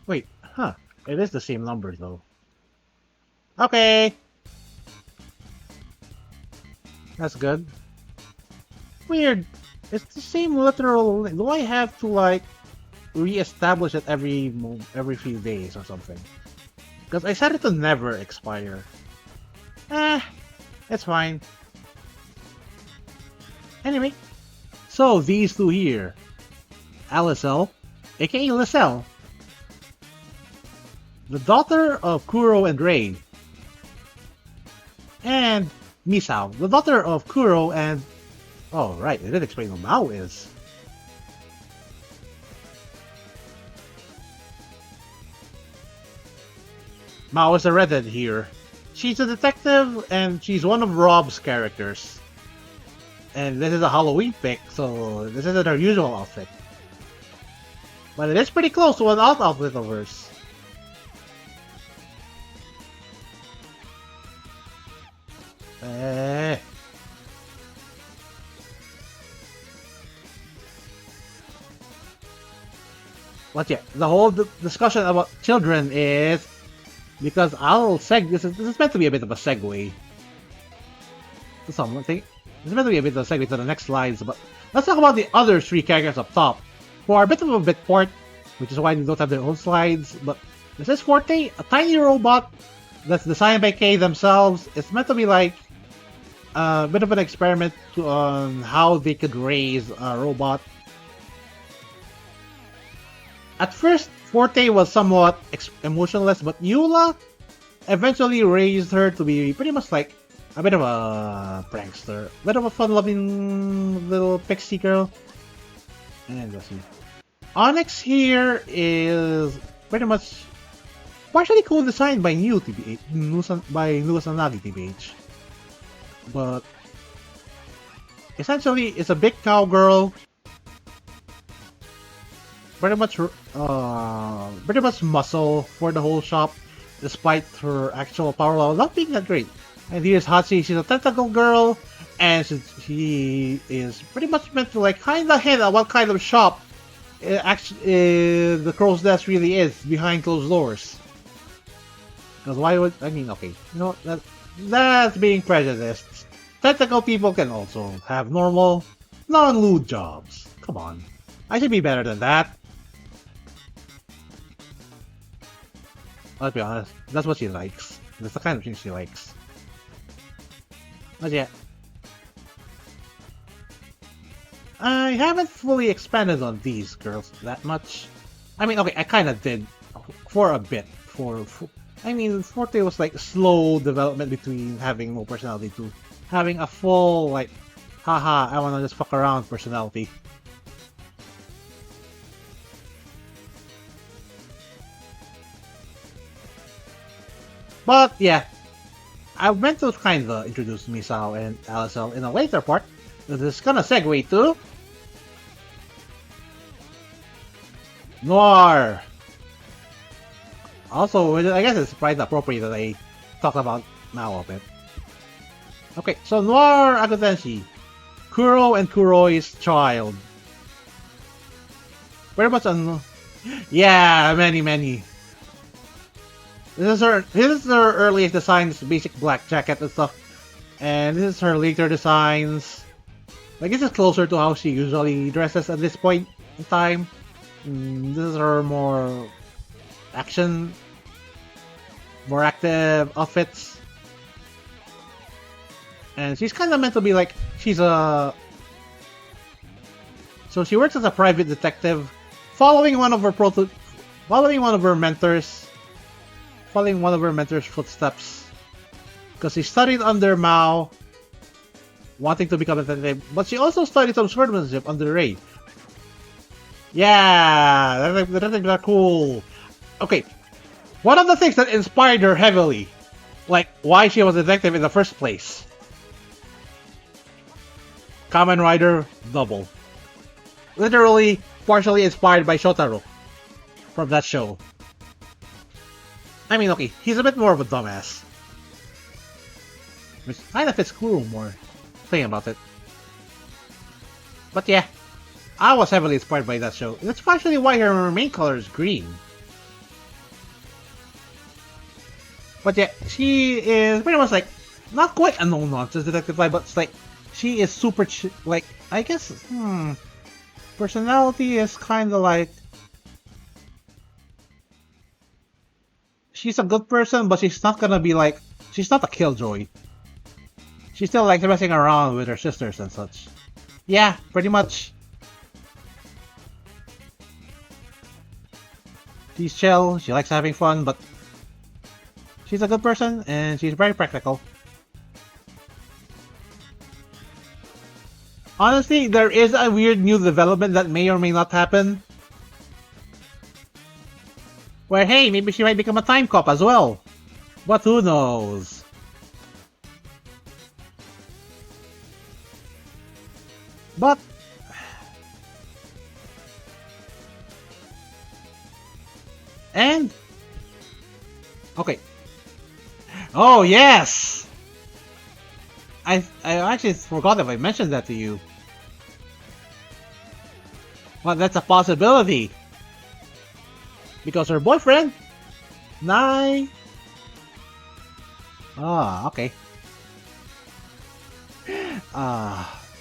Wait, huh. It is the same number though. Okay. That's good. Weird. It's the same literal. Do I have to like re-establish it every few days or something? Because I set it to never expire. It's fine. Anyway, so these two here, Alicel, aka Lysel, the daughter of Kuro and Rei, and Misao, the daughter of Kuro and... Oh, right, it didn't explain who Mao is. Mao is a redhead here. She's a detective, and she's one of Rob's characters. And this is a Halloween pick, so this isn't her usual outfit. But it is pretty close to an outfit of hers. But yeah, the whole discussion about children is because this is meant to be a bit of a segue to something. This is meant to be a bit of a segue to the next slides, but let's talk about the other three characters up top, who are a bit of a bit port, which is why they don't have their own slides. But this is Forte, a tiny robot that's designed by K themselves. It's meant to be like a bit of an experiment on how they could raise a robot. At first, Forte was somewhat emotionless, but Eula eventually raised her to be pretty much like a bit of a prankster, a bit of a fun-loving little pixie girl. And let's see. Onyx here is pretty much partially co-designed by New TBH, by Nusanagi TBH. But essentially, it's a big cowgirl, pretty much muscle for the whole shop, despite her actual power level not being that great. And here's Hatsi, she's a tentacle girl, and she is pretty much meant to like kinda hint at what kind of shop the Crow's Nest really is behind closed doors. Because why would I mean? Okay, you know that's being prejudiced. Tentacle people can also have normal, non-lewd jobs. Come on, I should be better than that. Let's be honest, that's what she likes. That's the kind of thing she likes. But yeah, I haven't fully expanded on these girls that much. I mean, okay, I kind of did for a bit. I mean, Forte was like slow development between having no personality to having a full like, haha, I wanna just fuck around personality. But yeah, I meant to kind of introduce Misao and Alicel in a later part. This is gonna segue to Noir. Also, I guess it's quite appropriate that I talk about now a bit. Okay, so Noir Akutenshi, Kuro and Kuroi's child. Very much yeah, many. This is her earliest designs, basic black jacket and stuff. And this is her later designs. Like, this is closer to how she usually dresses at this point in time. This is her more action, more active outfits. And she's kind of meant to be like, so she works as a private detective, following one of her mentors' footsteps. Because she studied under Mao, wanting to become a detective, but she also studied some swordsmanship under Ray. Yeah, that's cool. Okay, one of the things that inspired her heavily, like why she was a detective in the first place, Kamen Rider Double. Literally, partially inspired by Shotaro from that show. I mean, okay, he's a bit more of a dumbass, which kind of fits Kuro more, thinking about it. But yeah, I was heavily inspired by that show. That's partially why her main color is green. But yeah, she is pretty much like, not quite a no-nonsense detective type, but it's like, she is super like, I guess, personality is kind of like, she's a good person, but she's not gonna be like, she's not a killjoy. She's still like messing around with her sisters and such. Yeah, pretty much. She's chill, she likes having fun, but she's a good person and she's very practical. Honestly, there is a weird new development that may or may not happen. Where, hey, maybe she might become a time cop as well. But who knows? But and okay. Oh yes! I actually forgot if I mentioned that to you. Well, that's a possibility. Because her boyfriend, Nai. Ah, okay.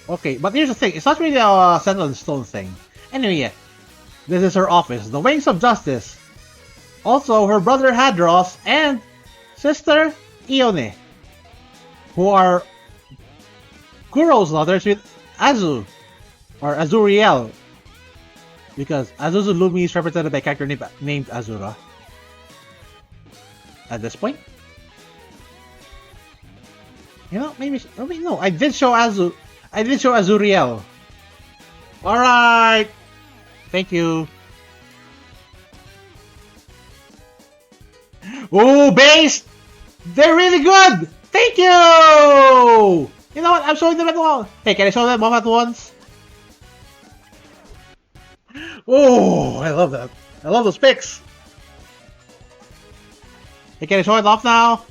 Okay, but here's the thing. It's not really a set in stone thing. Anyway, yeah. This is her office, the Wings of Justice. Also, her brother Hadros and sister Ione, who are Kuro's daughter is with Azu, or Azuriel, because Azuzulumi is represented by a character named Azura. At this point, you know, maybe no. I did show Azuriel. All right, thank you. Oh, base! They're really good! Thank you! You know what? I'm showing them at once. Hey, can I show them off at once? Oh, I love that. I love those pics. Hey, can I show it off now?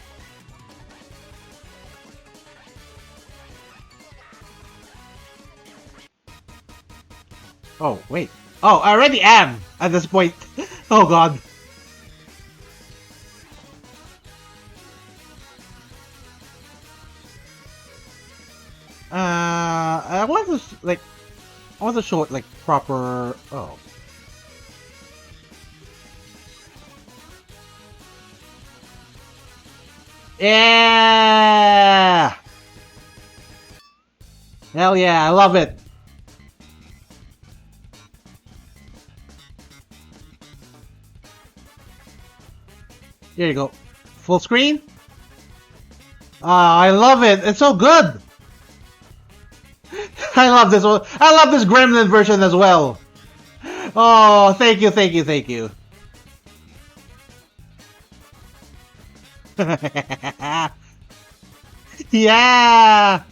Oh, wait. Oh, I already am at this point. Oh, God. I want to I want to show it like proper. Oh, yeah! Hell yeah! I love it. Here you go. Full screen. I love it. It's so good. I love this one. I love this Gremlin version as well. Oh, thank you, thank you, thank you. Yeah.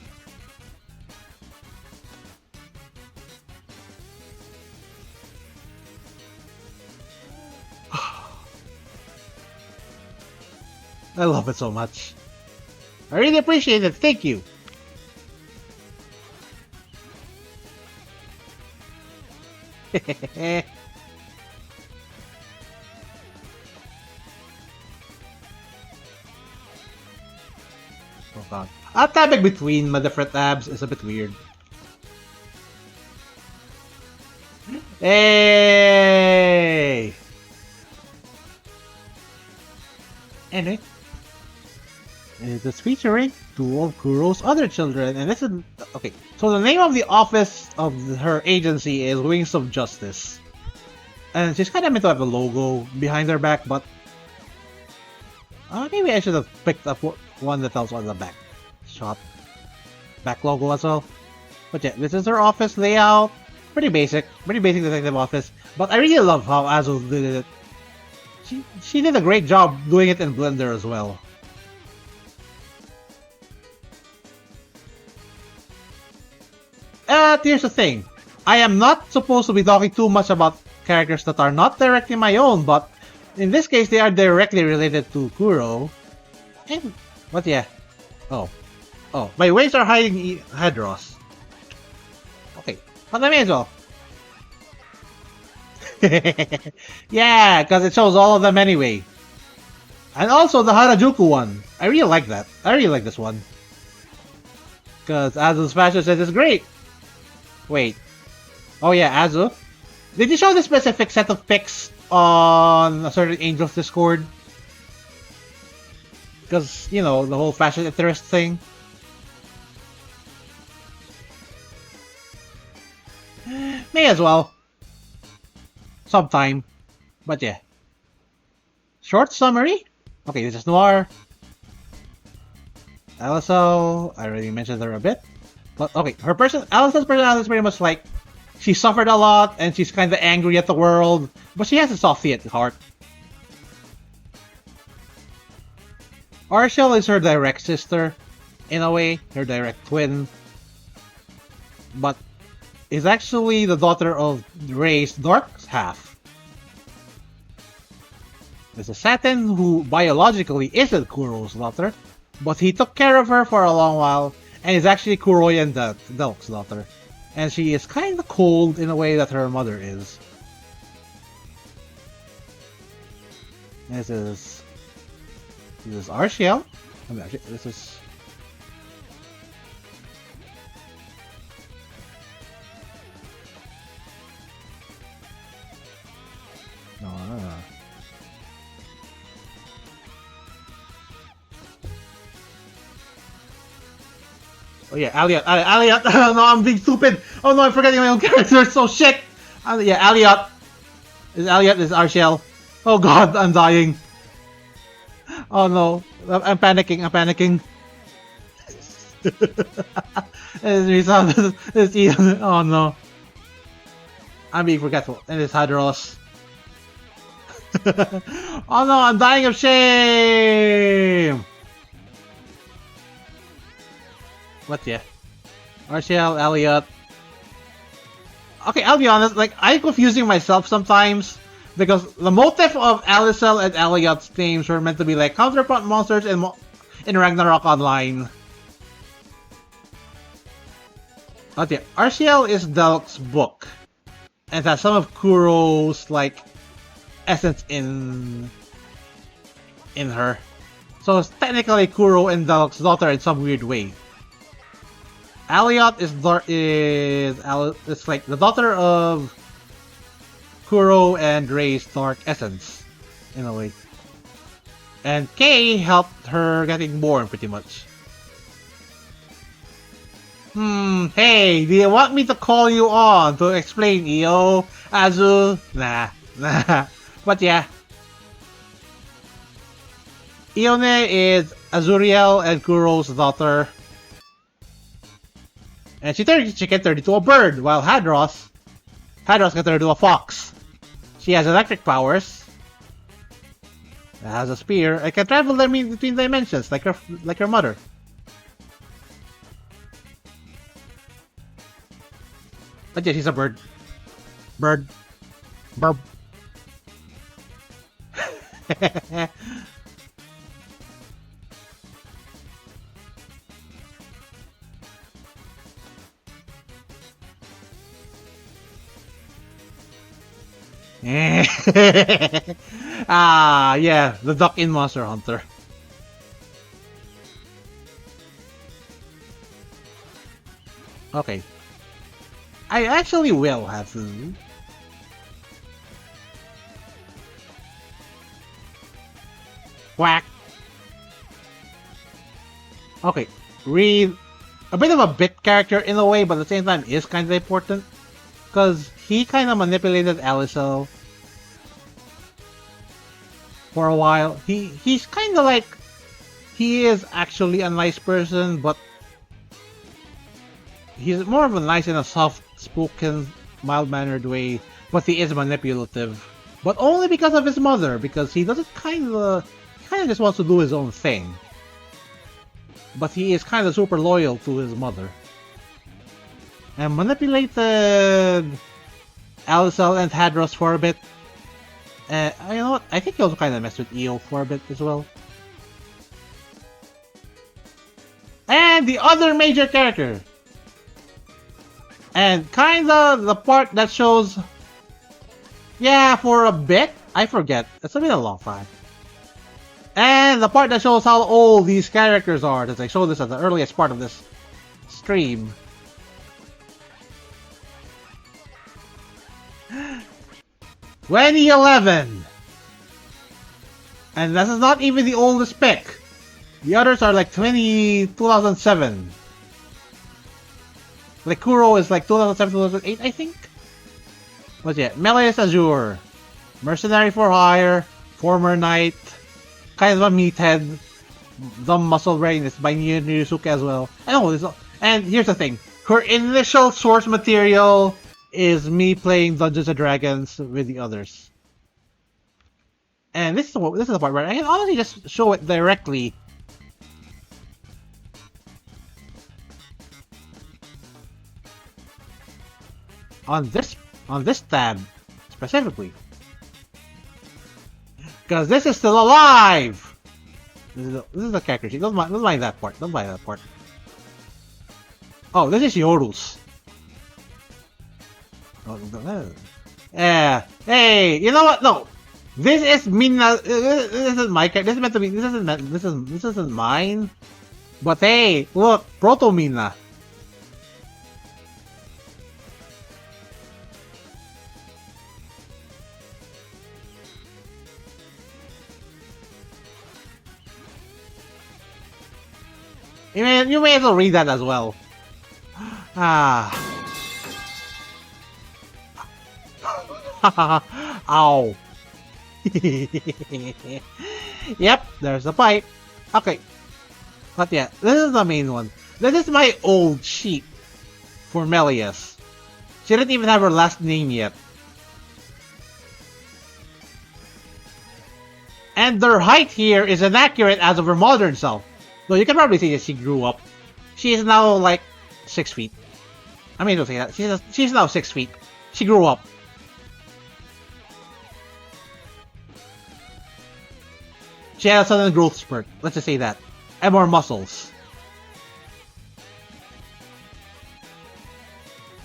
I love it so much. I really appreciate it. Thank you. Oh god. Tabbing between my different tabs is a bit weird. Hey! Anyway. It is featuring two of Kuro's other children, and this is... Okay, so the name of the office of her agency is Wings of Justice. And she's kind of meant to have a logo behind her back, but... maybe I should have picked up one that was on the back shot. Back logo as well. But yeah, this is her office layout. Pretty basic detective office. But I really love how Azu did it. She did a great job doing it in Blender as well. Here's the thing. I am not supposed to be talking too much about characters that are not directly my own, but in this case, they are directly related to Kuro. And, but yeah. Oh, my waves are hiding Hedros. Okay, but I may as well. Yeah, because it shows all of them anyway. And also the Harajuku one. I really like that. I really like this one. Because Azu's fashion says it's great. Wait. Oh yeah, Azu. Did you show the specific set of pics on a certain Angel's Discord? Because, you know, the whole fashion interest thing. May as well. Sometime. But yeah. Short summary? Okay, this is Noir. Alyssal, I already mentioned her a bit. But okay, Alyssal's personality is pretty much like she suffered a lot and she's kind of angry at the world, but she has a softy at heart. Arshel is her direct sister, in a way, her direct twin, but is actually the daughter of Ray's dark half. There's a Satin who biologically isn't Kuro's daughter, but he took care of her for a long while and is actually Kuroyan Delk's daughter. And she is kind of cold in a way that her mother is. This is Arshel. I mean, actually, this is... No. Oh yeah, Aliot. Aliot. Oh no, I'm being stupid. Oh no, I'm forgetting my own character. So shit. Yeah, Aliot. Aliot is Arshel. Oh god, I'm dying. Oh no, I'm panicking. I'm panicking. It's Ian. Oh no, I'm being forgetful. And it's Hydros. Oh no, I'm dying of shame. What? Yeah, Arshel, Aliot. Okay, I'll be honest, like, I'm confusing myself sometimes, because the motive of Alicel and Aliot's names were meant to be like counterpart monsters in Ragnarok Online. Okay, Arciel is Dalk's book, and has some of Kuro's, like, essence in her. So it's technically Kuro and Dalk's daughter in some weird way. Aliot is like the daughter of Kuro and Ray's dark essence, in a way. And Kay helped her getting born, pretty much. Hey, do you want me to call you on to explain EO? Azul? Nah. But yeah. Ione is Azuriel and Kuro's daughter. And she can turn into a bird, while Hadros can turn into a fox. She has electric powers. Has a spear. And can travel between dimensions, like her mother. But yeah, she's a bird. Bird. Burp. Ah, yeah, the duck in Monster Hunter. Okay. I actually will have to. Quack. Okay, Reed, a bit of a bit character in a way, but at the same time is kind of important. Because he kind of manipulated Alicel for a while. He's kind of like, he is actually a nice person, but he's more of a nice in a soft-spoken, mild-mannered way. But he is manipulative, but only because of his mother. Because he doesn't kind of just wants to do his own thing. But he is kind of super loyal to his mother. And manipulated Alicel and Hadros for a bit. You know what? I think he also kind of messed with EO for a bit as well. And the other major character. And kinda the part that shows... Yeah, for a bit? I forget. It's been a long time. And the part that shows how old these characters are, that I showed this at the earliest part of this stream. 2011! And this is not even the oldest pick. The others are like 2007. Like Kuro is like 2007, 2008, I think? But yeah, Meleus Azure. Mercenary for hire. Former knight. Kind of a meathead. Dumb muscle brain is by Ryusuke as well. And here's the thing. Her initial source material is me playing Dungeons and Dragons with the others. And this is the part where I can honestly just show it directly. On this tab specifically. Because this is still alive! This is the character sheet. Don't mind that part. Don't mind that part. Oh, this is Yoru's. Oh, yeah. Hey, you know what? No. This is Mina. This isn't my character. This is meant to be. This isn't mine. But hey, look, Proto Mina. You may as well read that as well. Ah. Ow. Yep, there's the pipe. Okay. But yeah, this is the main one. This is my old sheet for Melius. She didn't even have her last name yet. And their height here is inaccurate as of her modern self. Though you can probably see that she grew up. She is now like 6 feet. I mean, don't say that. She's now 6 feet. She grew up. She had a sudden growth spurt. Let's just say that. And more muscles.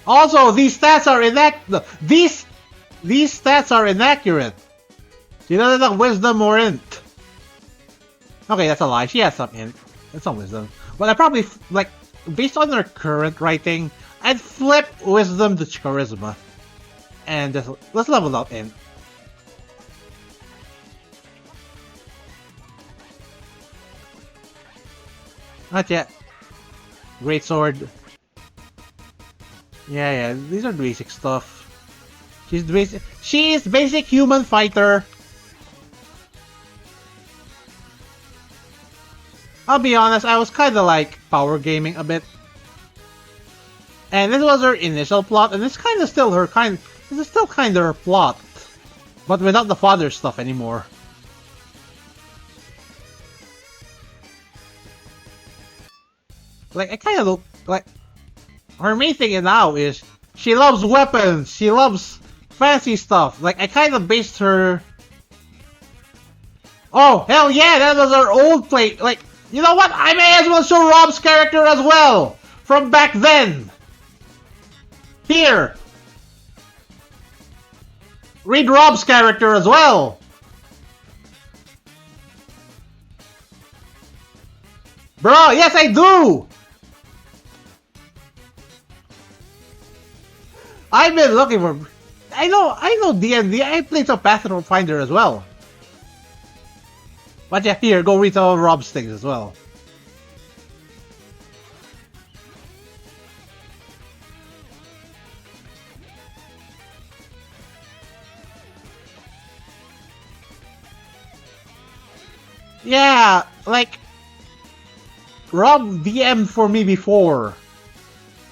Also, these stats are These stats are inaccurate. She doesn't have wisdom or int. Okay, that's a lie. She has some int. And some wisdom. But I probably, like, based on her current writing, I'd flip wisdom to charisma. And just, let's level up int. Not yet. Great sword. Yeah, these are basic stuff. She's basic human fighter. I'll be honest, I was kinda like power gaming a bit. And this was her initial plot, and this is still kinda her plot. But without the father stuff anymore. Like, I kinda look like her main thing now is she loves weapons, she loves fancy stuff. Like, I kinda based her. Oh, hell yeah, that was her old play. Like, you know what? I may as well show Rob's character as well! From back then! Here! Read Rob's character as well! Bro, yes I do! I've been looking for. I know D&D. I played some Pathfinder as well. But yeah, here, go read some of Rob's things as well. Yeah, like Rob DM'd for me before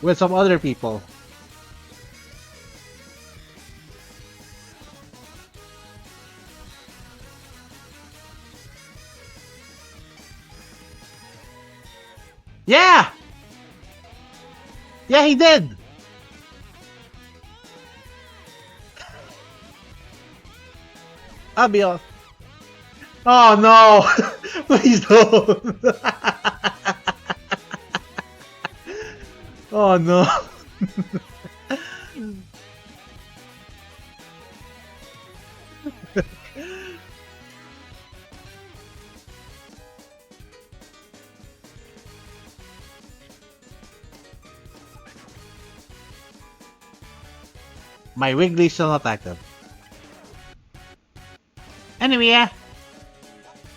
with some other people. Yeah! Yeah, he did! I'll be honest. Oh no! Please don't! Oh no! My Wiggly's still not active. Anyway, yeah.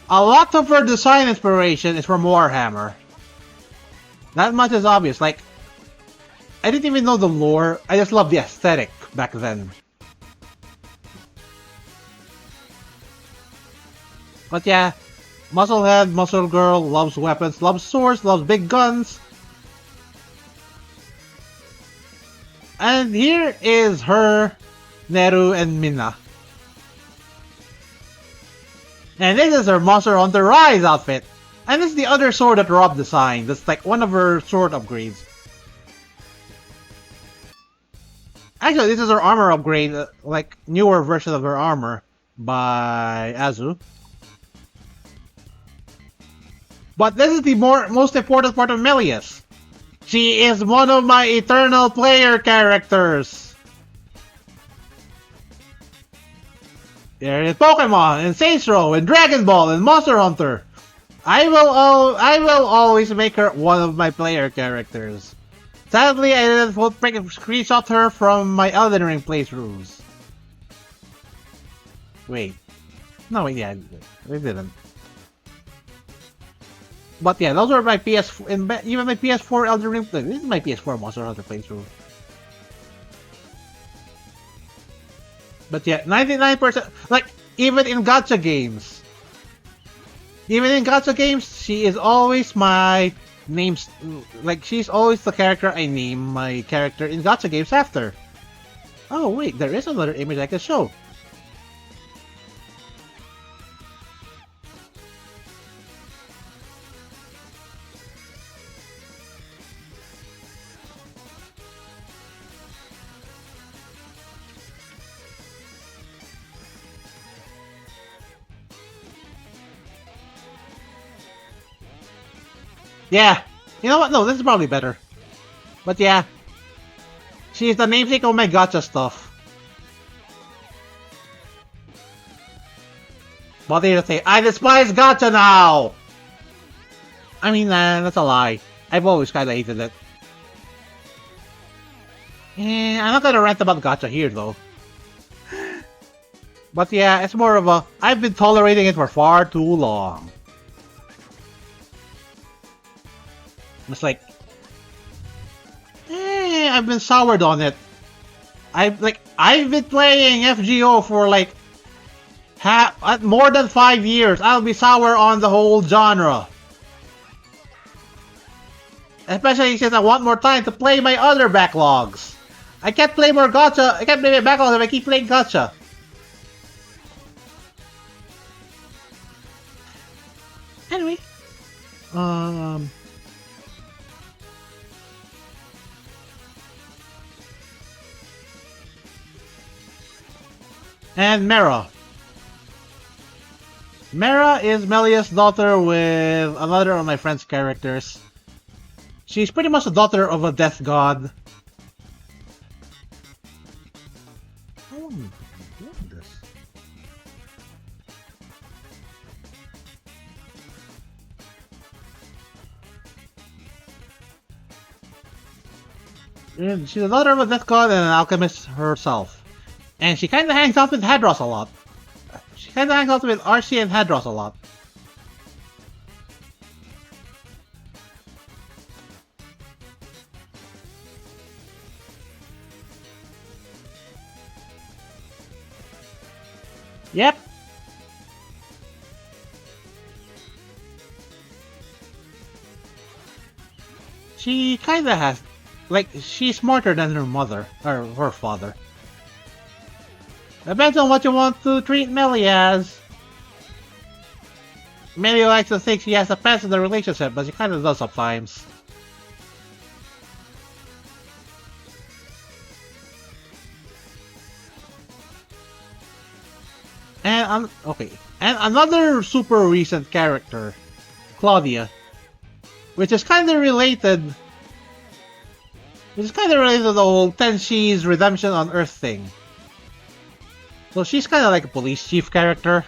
A lot of her design inspiration is from Warhammer. That much is obvious. Like, I didn't even know the lore. I just loved the aesthetic back then. But yeah, Musclehead, Muscle Girl, loves weapons, loves swords, loves big guns. And here is her, Neru, and Minna. And this is her Monster Hunter Rise outfit. And this is the other sword that Rob designed. That's like one of her sword upgrades. Actually, this is her armor upgrade, like newer version of her armor by Azu. But this is the most important part of Melius. She is one of my eternal player characters. There is Pokemon, and Saints Row, and Dragon Ball, and Monster Hunter. I will always make her one of my player characters. Sadly, I didn't screenshot her from my Elden Ring playthroughs. Wait. No, wait, yeah, I didn't. But yeah, those were my PS and even my PS4 Elden Ring. This is my PS4 Monster Hunter playthrough. But yeah, 99%. Like even in gacha games, she is always my names. Like she's always the character I name my character in gacha games after. Oh wait, there is another image I can show. Yeah, you know what? No, this is probably better. But yeah, she's the namesake of my gacha stuff. What did you say? I despise gacha now! I mean, that's a lie. I've always kinda hated it. I'm not gonna rant about gacha here, though. But yeah, it's more of a, I've been tolerating it for far too long. It's like, I've been soured on it. I've been playing FGO for like more than 5 years. I'll be sour on the whole genre. Especially since I want more time to play my other backlogs. I can't play more gacha. I can't play my backlogs if I keep playing gacha. Anyway, and Mera. Mera is Melia's daughter with another of my friend's characters. She's pretty much the daughter of a death god. How am I doing this? She's the daughter of a death god and an alchemist herself. And she kinda hangs out with Hadros a lot. She kinda hangs out with RC and Hadros a lot. Yep. She kinda has, like, she's smarter than her mother, or her father. Depends on what you want to treat Melly as. Melly likes to think she has a past in the relationship, but she kinda does sometimes. And okay, and another super recent character, Claudia, which is kind of related. Which is kind of related to the whole Tenshi's redemption on Earth thing. So she's kind of like a police chief character,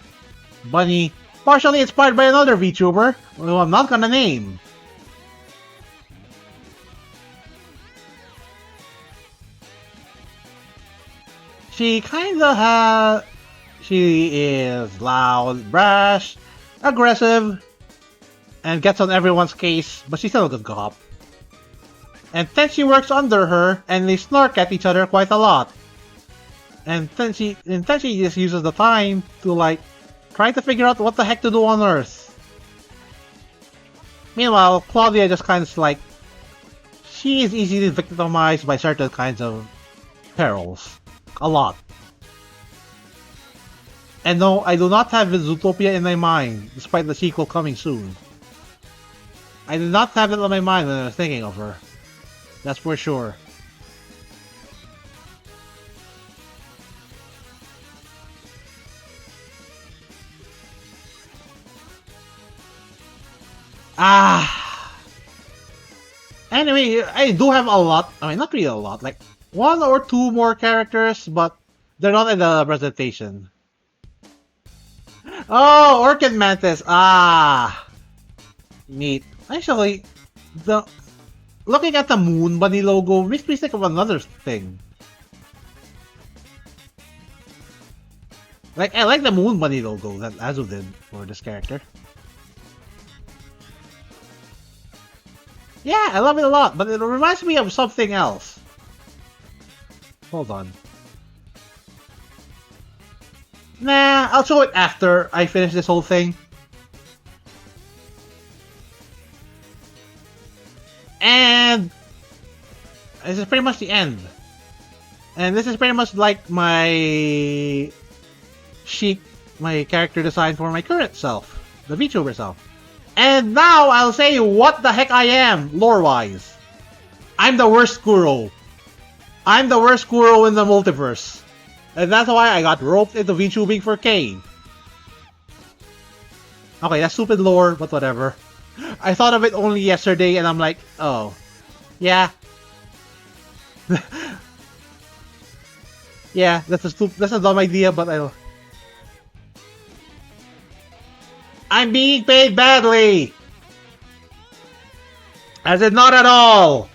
Bunny, partially inspired by another VTuber, who I'm not gonna name. She kinda has. She is loud, brash, aggressive, and gets on everyone's case, but she's still a good cop. And Tenchi works under her, and they snark at each other quite a lot. And Tenchi just uses the time to, like, try to figure out what the heck to do on Earth. Meanwhile, Claudia just kind of like, she is easily victimized by certain kinds of perils. A lot. And no, I do not have Zootopia in my mind, despite the sequel coming soon. I did not have it on my mind when I was thinking of her. That's for sure. Anyway, I do have a lot. I mean, not really a lot. Like, 1 or 2 more characters, but they're not in the presentation. Oh, Orchid Mantis. Neat. Actually, looking at the Moon Bunny logo makes me think of another thing. Like, I like the Moon Bunny logo that Azu did for this character. Yeah, I love it a lot, but it reminds me of something else. Hold on. Nah, I'll show it after I finish this whole thing. And this is pretty much the end. And this is pretty much like my sheet, my character design for my current self, the VTuber self. And now I'll say what the heck I am, lore-wise. I'm the worst Kuro. I'm the worst Kuro in the multiverse. And that's why I got roped into VTubing for Cave. Okay, that's stupid lore, but whatever. I thought of it only yesterday and I'm like, oh. Yeah. Yeah, that's a dumb idea, but I'm being paid badly! As in, not at all!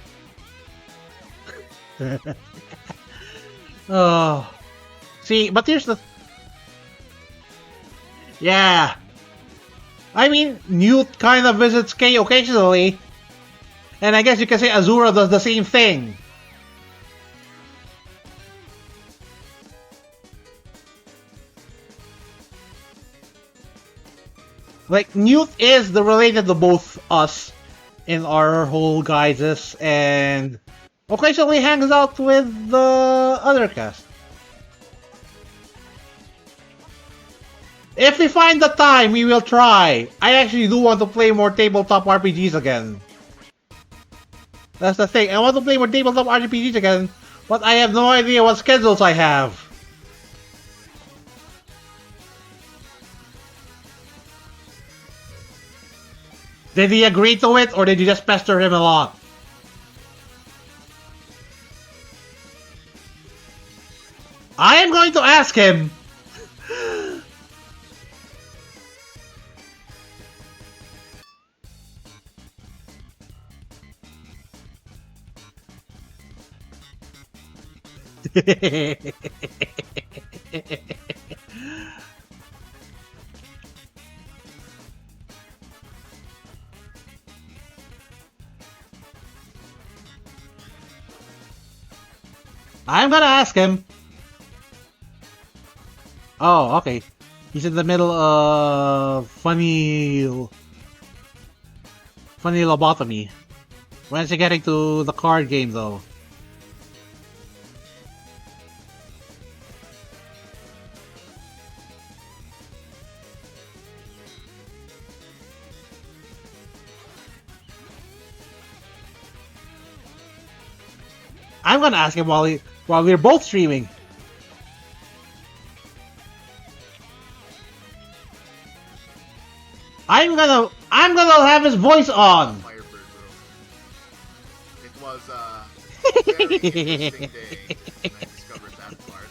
Oh. See, but here's the... Yeah. I mean, Newt kind of visits Kay occasionally. And I guess you can say Azura does the same thing. Like, Newt is the related to both us in our whole guises, and occasionally hangs out with the other cast. If we find the time, we will try. I actually do want to play more tabletop RPGs again. That's the thing. I want to play more tabletop RPGs again, but I have no idea what schedules I have. Did he agree to it, or did you just pester him a lot? I am going to ask him. I'm gonna ask him. Oh, okay. He's in the middle of funny lobotomy. When's he getting to the card game, though? I'm gonna ask him while we're both streaming. I'm gonna have his voice on. Firebird, bro. It was a very interesting day when I discovered that part.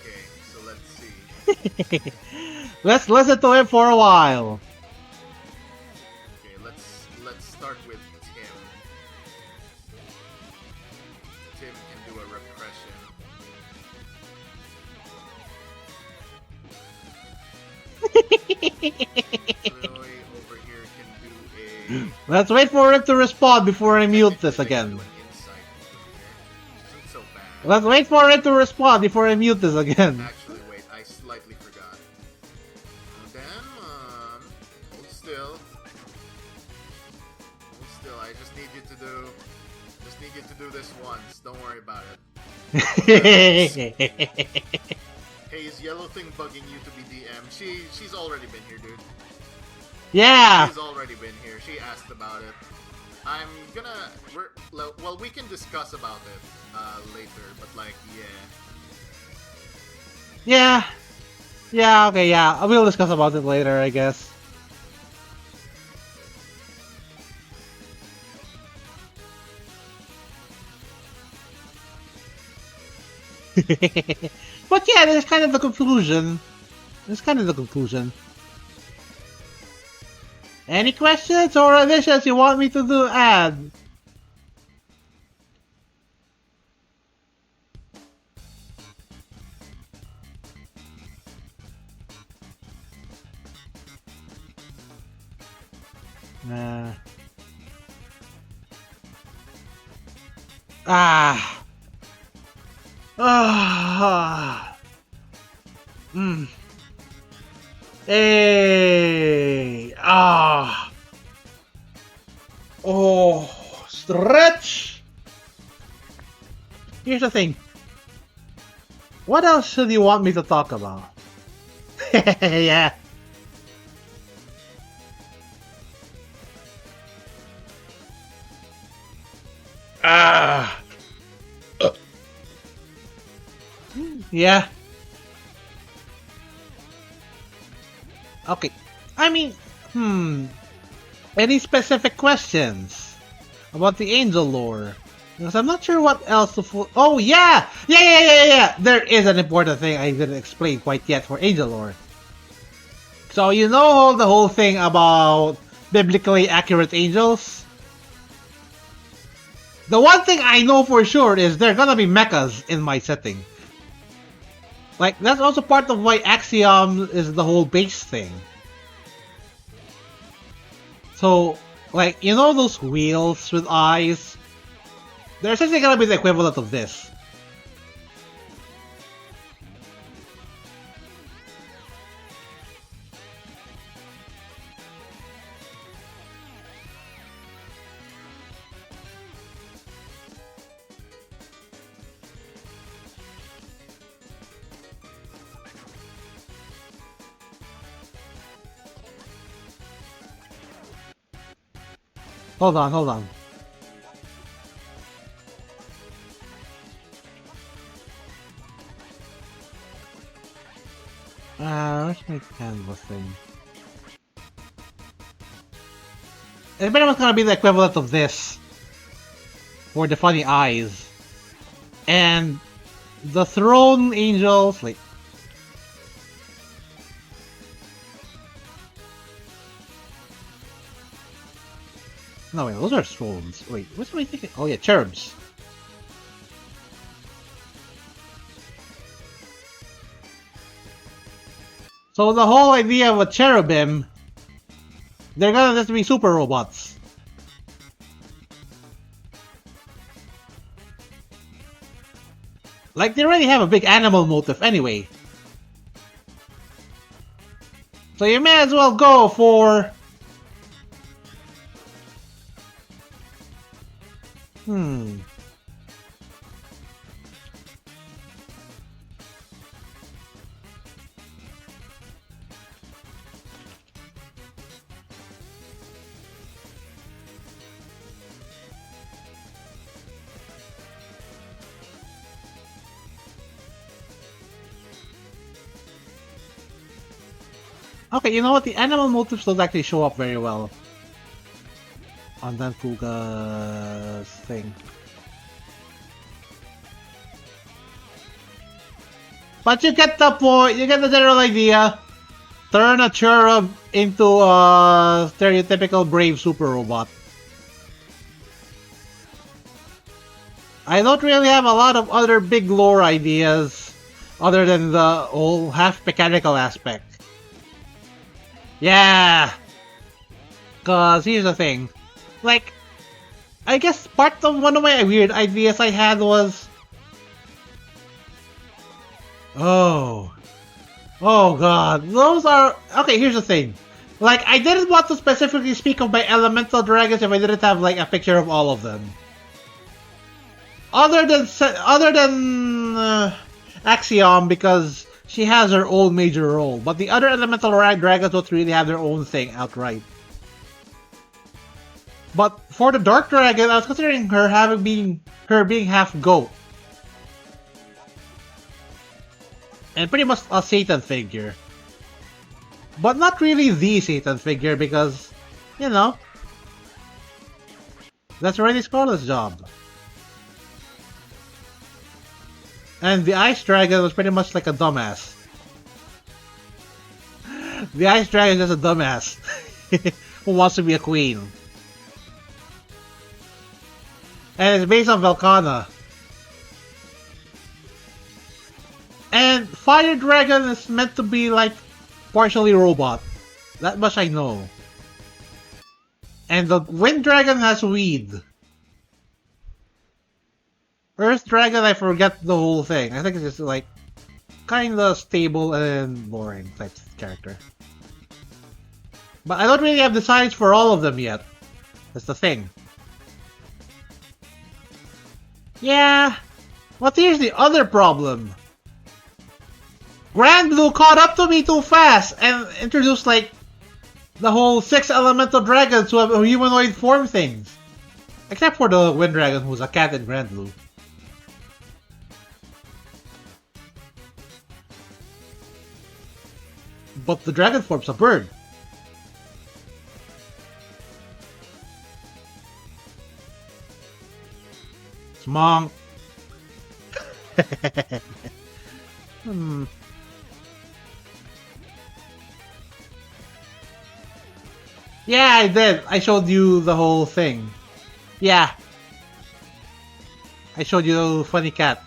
Okay, so let's see. Let's listen to him for a while. Okay, let's start with Tim. Tim can do a repression. Chloe over here can do a... Let's wait for him to respond before I mute this again. Do an insight over here. Isn't so bad. Let's wait for him to respond before I mute this again. Actually, wait, I slightly forgot. Hold still. Hold still, I just need you to do this once. Don't worry about it. Hey, is Yellow Thing bugging you to be DM? She's already been here, dude. Yeah! She's already been here. She asked about it. Well, we can discuss about it later, but like, yeah. Yeah, okay, yeah. We'll discuss about it later, I guess. But yeah, that's kind of the conclusion. That's kind of the conclusion. Any questions or additions you want me to add? Uh, ah. Ah. Mm. Hey. Ah. Oh. Stretch. Here's the thing. What else should you want me to talk about? Yeah. Ah. Yeah. Okay. I mean, any specific questions about the angel lore? Because I'm not sure what else to Oh, yeah! Yeah! There is an important thing I didn't explain quite yet for angel lore. So, you know the whole thing about biblically accurate angels? The one thing I know for sure is there are gonna be mechas in my setting. Like, that's also part of why Axiom is the whole base thing. So, like, you know those wheels with eyes? They're essentially gonna be the equivalent of this. Hold on. Where's my canvas thing? It's pretty much gonna be the equivalent of this. For the funny eyes. And the throne angels, like... No, wait, those are thrones. Wait, what am I thinking? Oh yeah, cherubs. So the whole idea of a cherubim, they're gonna just be super robots. Like, they already have a big animal motif anyway. So you may as well go for... Okay, you know what? The animal motifs don't actually show up very well on Dan Fuga's thing. But you get the point, you get the general idea. Turn a cherub into a stereotypical brave super robot. I don't really have a lot of other big lore ideas other than the whole half mechanical aspect. Yeah! Cause here's the thing. Like, I guess part of one of my weird ideas I had was... Oh god, those are... Okay, here's the thing. Like, I didn't want to specifically speak of my elemental dragons if I didn't have, like, a picture of all of them. Other than Axiom, because she has her own major role. But the other elemental dragons don't really have their own thing outright. But for the Dark Dragon, I was considering her being half goat. And pretty much a Satan figure. But not really the Satan figure because, you know, that's already Scarlet's job. And the Ice Dragon was pretty much like a dumbass. The Ice Dragon is just a dumbass who wants to be a queen. And it's based on Velkhana. And Fire Dragon is meant to be like partially robot. That much I know. And the Wind Dragon has weed. Earth Dragon, I forget the whole thing. I think it's just like kinda stable and boring type character. But I don't really have designs for all of them yet. That's the thing. Yeah, but here's the other problem. Grand Blue caught up to me too fast and introduced like the whole 6 elemental dragons who have humanoid form things. Except for the Wind Dragon who's a cat in Grand Blue. But the dragon form's a bird. It's Monk. Yeah, I did. I showed you the whole thing. Yeah. I showed you the funny cat.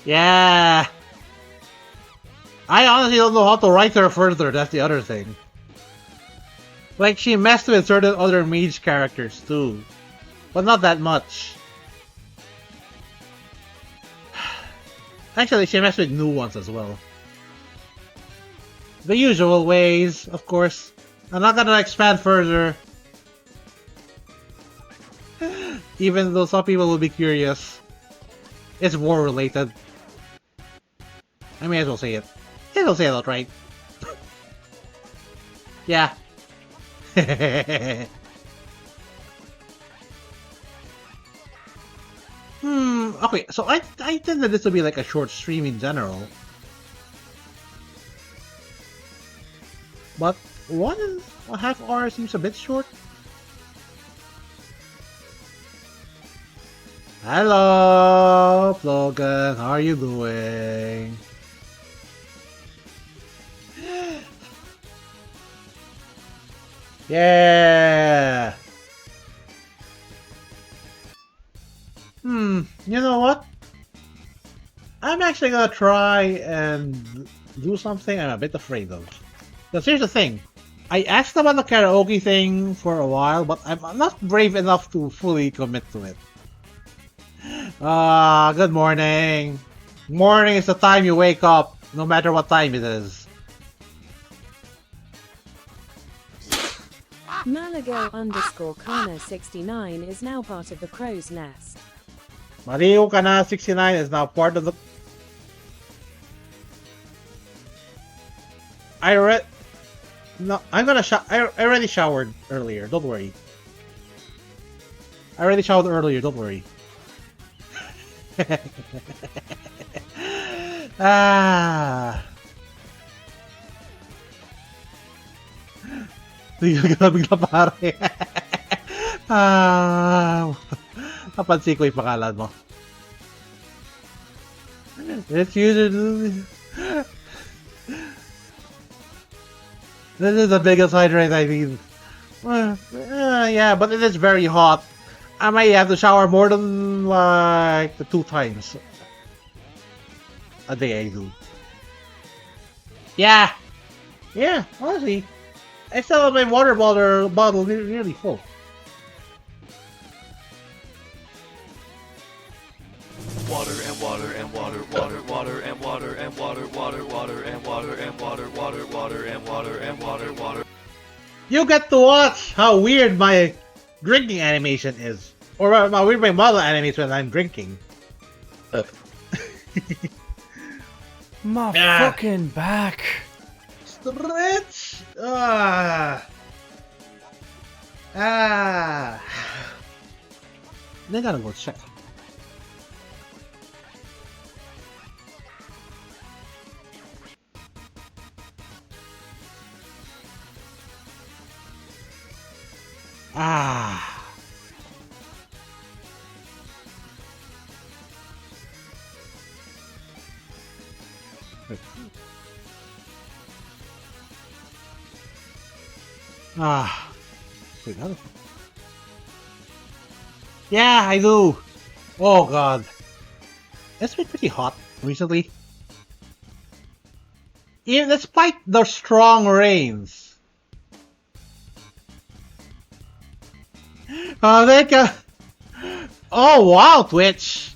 Yeah. I honestly don't know how to write her further, that's the other thing. Like, she messed with certain other mage characters too. But not that much. Actually, she messed with new ones as well. The usual ways, of course. I'm not gonna expand further. Even though some people will be curious. It's war related. I may as well say it. May as well say it outright. Yeah. Okay, so I intended this to be like a short stream in general. But 1.5 hours seems a bit short. Hello, Logan. How are you doing? Yeah. You know what? I'm actually gonna try and do something I'm a bit afraid of. Because here's the thing. I asked about the karaoke thing for a while, but I'm not brave enough to fully commit to it. Good morning. Morning is the time you wake up, no matter what time it is. Malago_Kana69 is now part of the Crow's Nest. Mario Kana 69 is now part of the... No, I'm gonna I already showered earlier, don't worry. I already showered earlier, don't worry. Bigla pare. Napansin ko yung pangalan mo. It's usually... This is the biggest hydrant I need. Yeah, but it is very hot. I might have to shower more than like 2 times a day I do. Yeah, honestly, I still have my water bottle nearly full. Water and water and water, water, water and water and water, water, water and water and water, water, water and water and water, water. You get to watch how weird my drinking animation is, or how weird my model animation when I'm drinking. My fucking back. Stretch. They gotta go check. Ah. Wait, how the fuck? Yeah, I do. Oh god. It's been pretty hot recently. Even despite the strong rains. Thank you. Oh wow, Twitch.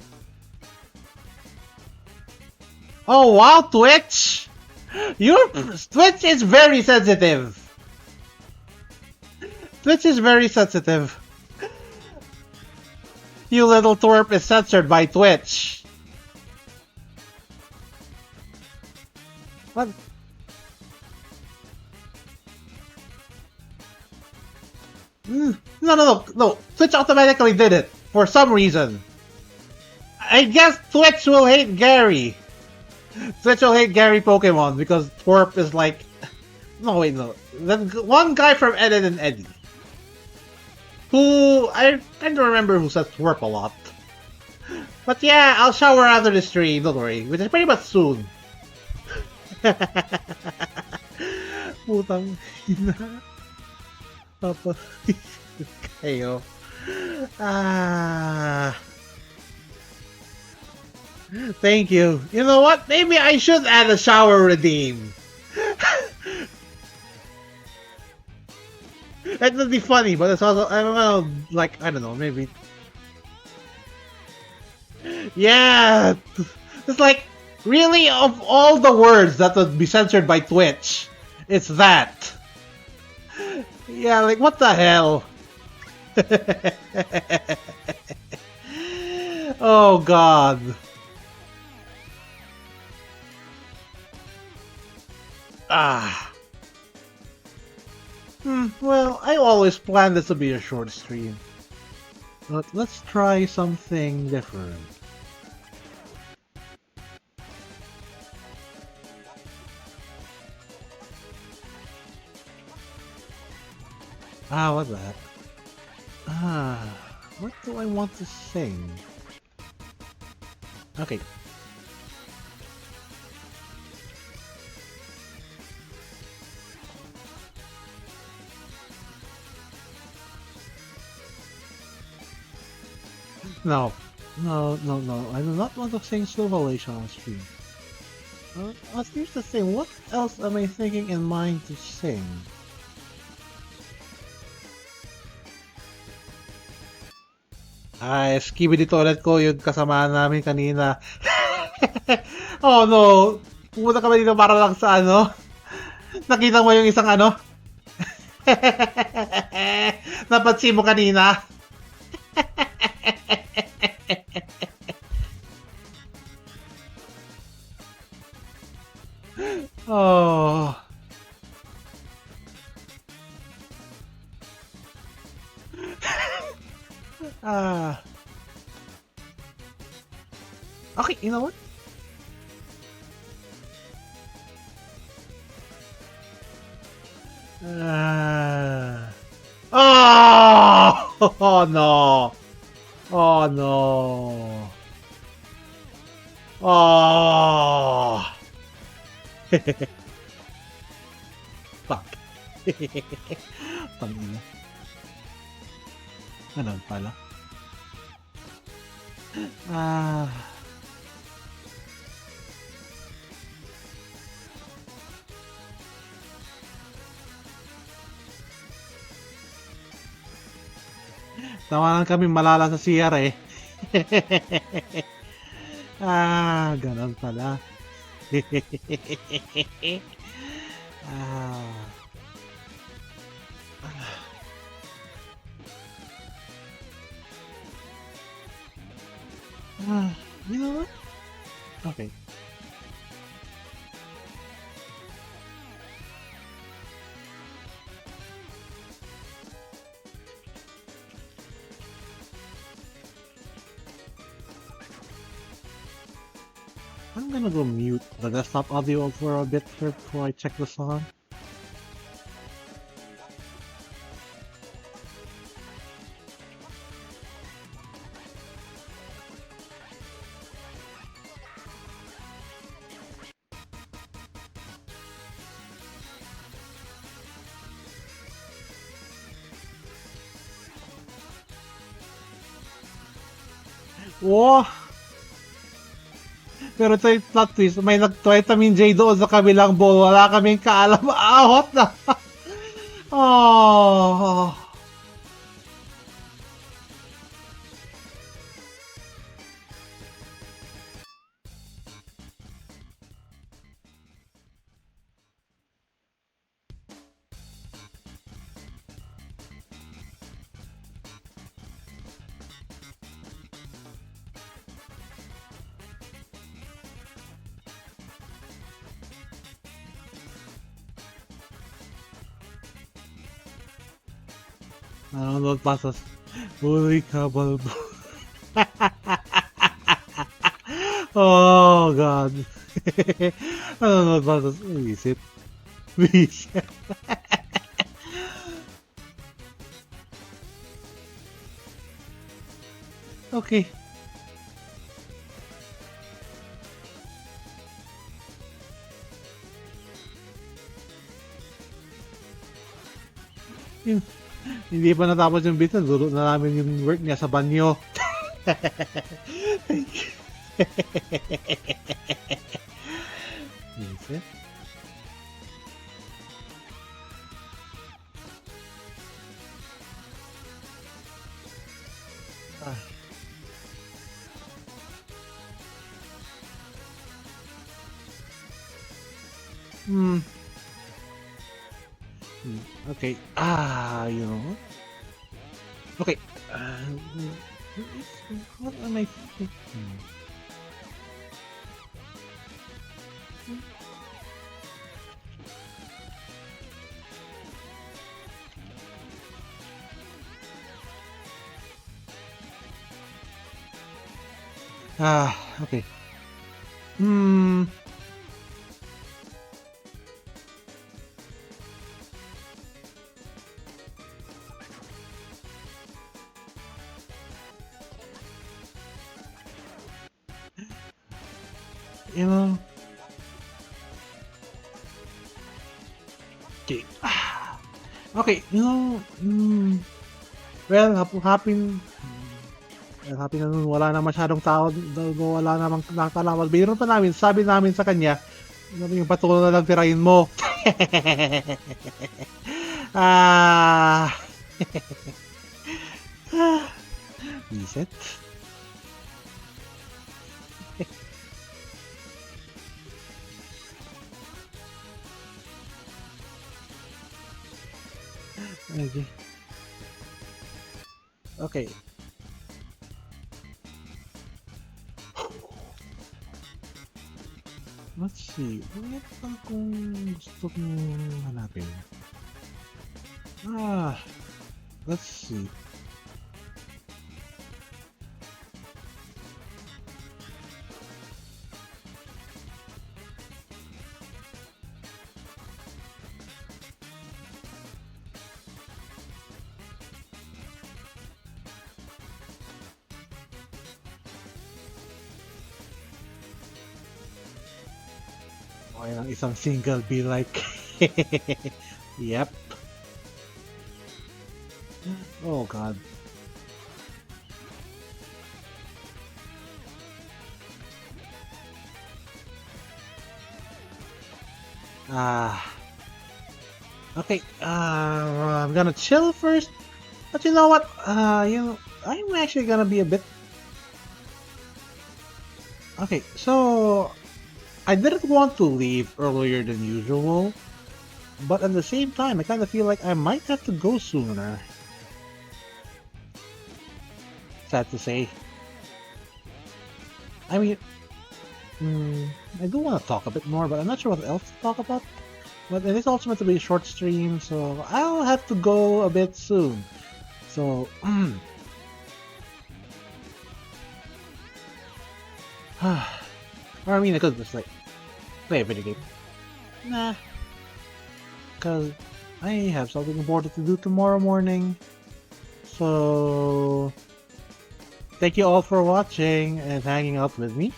Oh wow, Twitch. Your Twitch is very sensitive. Twitch is very sensitive. You little twerp is censored by Twitch. What? No. Twitch automatically did it for some reason. I guess Twitch will hate Gary. Twitch will hate Gary Pokemon because twerp is like. No, wait, no. The one guy from Ed and Eddie. Who I tend to remember who says twerp a lot. But yeah, I'll shower after the stream, don't worry. Which is pretty much soon. Putang ina. Papa. Kayo. Ah. Thank you. You know what? Maybe I should add a shower redeem. That would be funny, but it's also, I don't know, like, I don't know, maybe. Yeah! It's like, really, of all the words that would be censored by Twitch, it's that. Yeah, like, what the hell? Oh, God. Ah. Well, I always planned this to be a short stream. But let's try something different. What's that? What do I want to sing? Okay. No. I do not want to sing Silverlation on stream. Here's the thing, what else am I thinking in mind to sing? Skibidi toilet ko yung kasama namin kanina. Oh no! Pumunta kami dito para lang sa ano? Nakita mo yung isang ano? Napansin mo kanina? Oh. Okay, you know what? Oh! Oh no! Oh no! Oh! Fuck. Pangina. Ganun pala. Tawanan kami malala sa CR eh. Ganun pala. You know what? Okay. I'm gonna go mute the desktop audio for a bit before I check the song. Wow! Pero ito yung plot twist, may nag-vitamin J doon sa kabilang bowl. Wala kaming kaalam. Ahot na! Oh! Nanonood pa sa Uy, kabalbo. Oh, God. Nanonood pa sa Visit. Visit. Okay. Hindi pa natapos yung bit, duro na namin yung work niya sa banyo. Visit. Ah. Okay. You know. Okay. What am I thinking? Okay. You know. Okay. Okay, you know, well, happy na nun, wala na masyadong tao, wala namang nakakalaman. Biro pa namin, sabi namin sa kanya, yung patulo na lang tirahin mo. Reset. Okay. Okay. Let's see. Ano pa kung gusto kong hanapin? Let's see. Okay lang, isang single be like. Yep. Oh God. Okay. I'm gonna chill first. But you know what? I'm actually gonna be a bit. Okay, so I didn't want to leave earlier than usual, but at the same time, I kind of feel like I might have to go sooner. Sad to say. I mean, I do want to talk a bit more, but I'm not sure what else to talk about. But it is also meant to be a short stream, so I'll have to go a bit soon. So, or I mean, I could just like play a video game. Nah, because I have something important to do tomorrow morning. So, thank you all for watching and hanging out with me.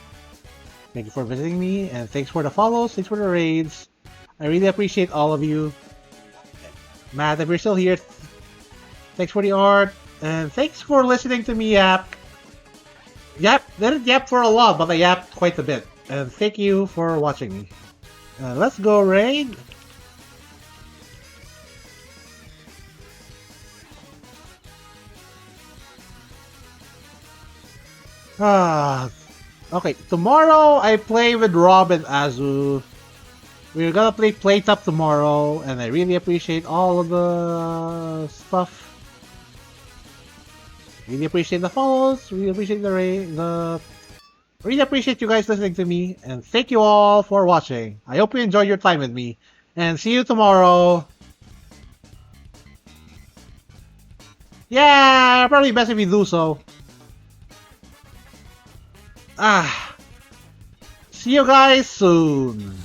Thank you for visiting me, and thanks for the follows, thanks for the raids. I really appreciate all of you. Matt, if you're still here, thanks for the art, and thanks for listening to me, App. Yep, didn't yap for a lot, but I yapped quite a bit. And thank you for watching me. Let's go raid. Okay, tomorrow I play with Rob and Azu. We're gonna play Playtop tomorrow, and I really appreciate all of the stuff. Really appreciate the follows, really appreciate really appreciate you guys listening to me, and thank you all for watching. I hope you enjoyed your time with me, and see you tomorrow. Yeah, probably best if we do so. See you guys soon.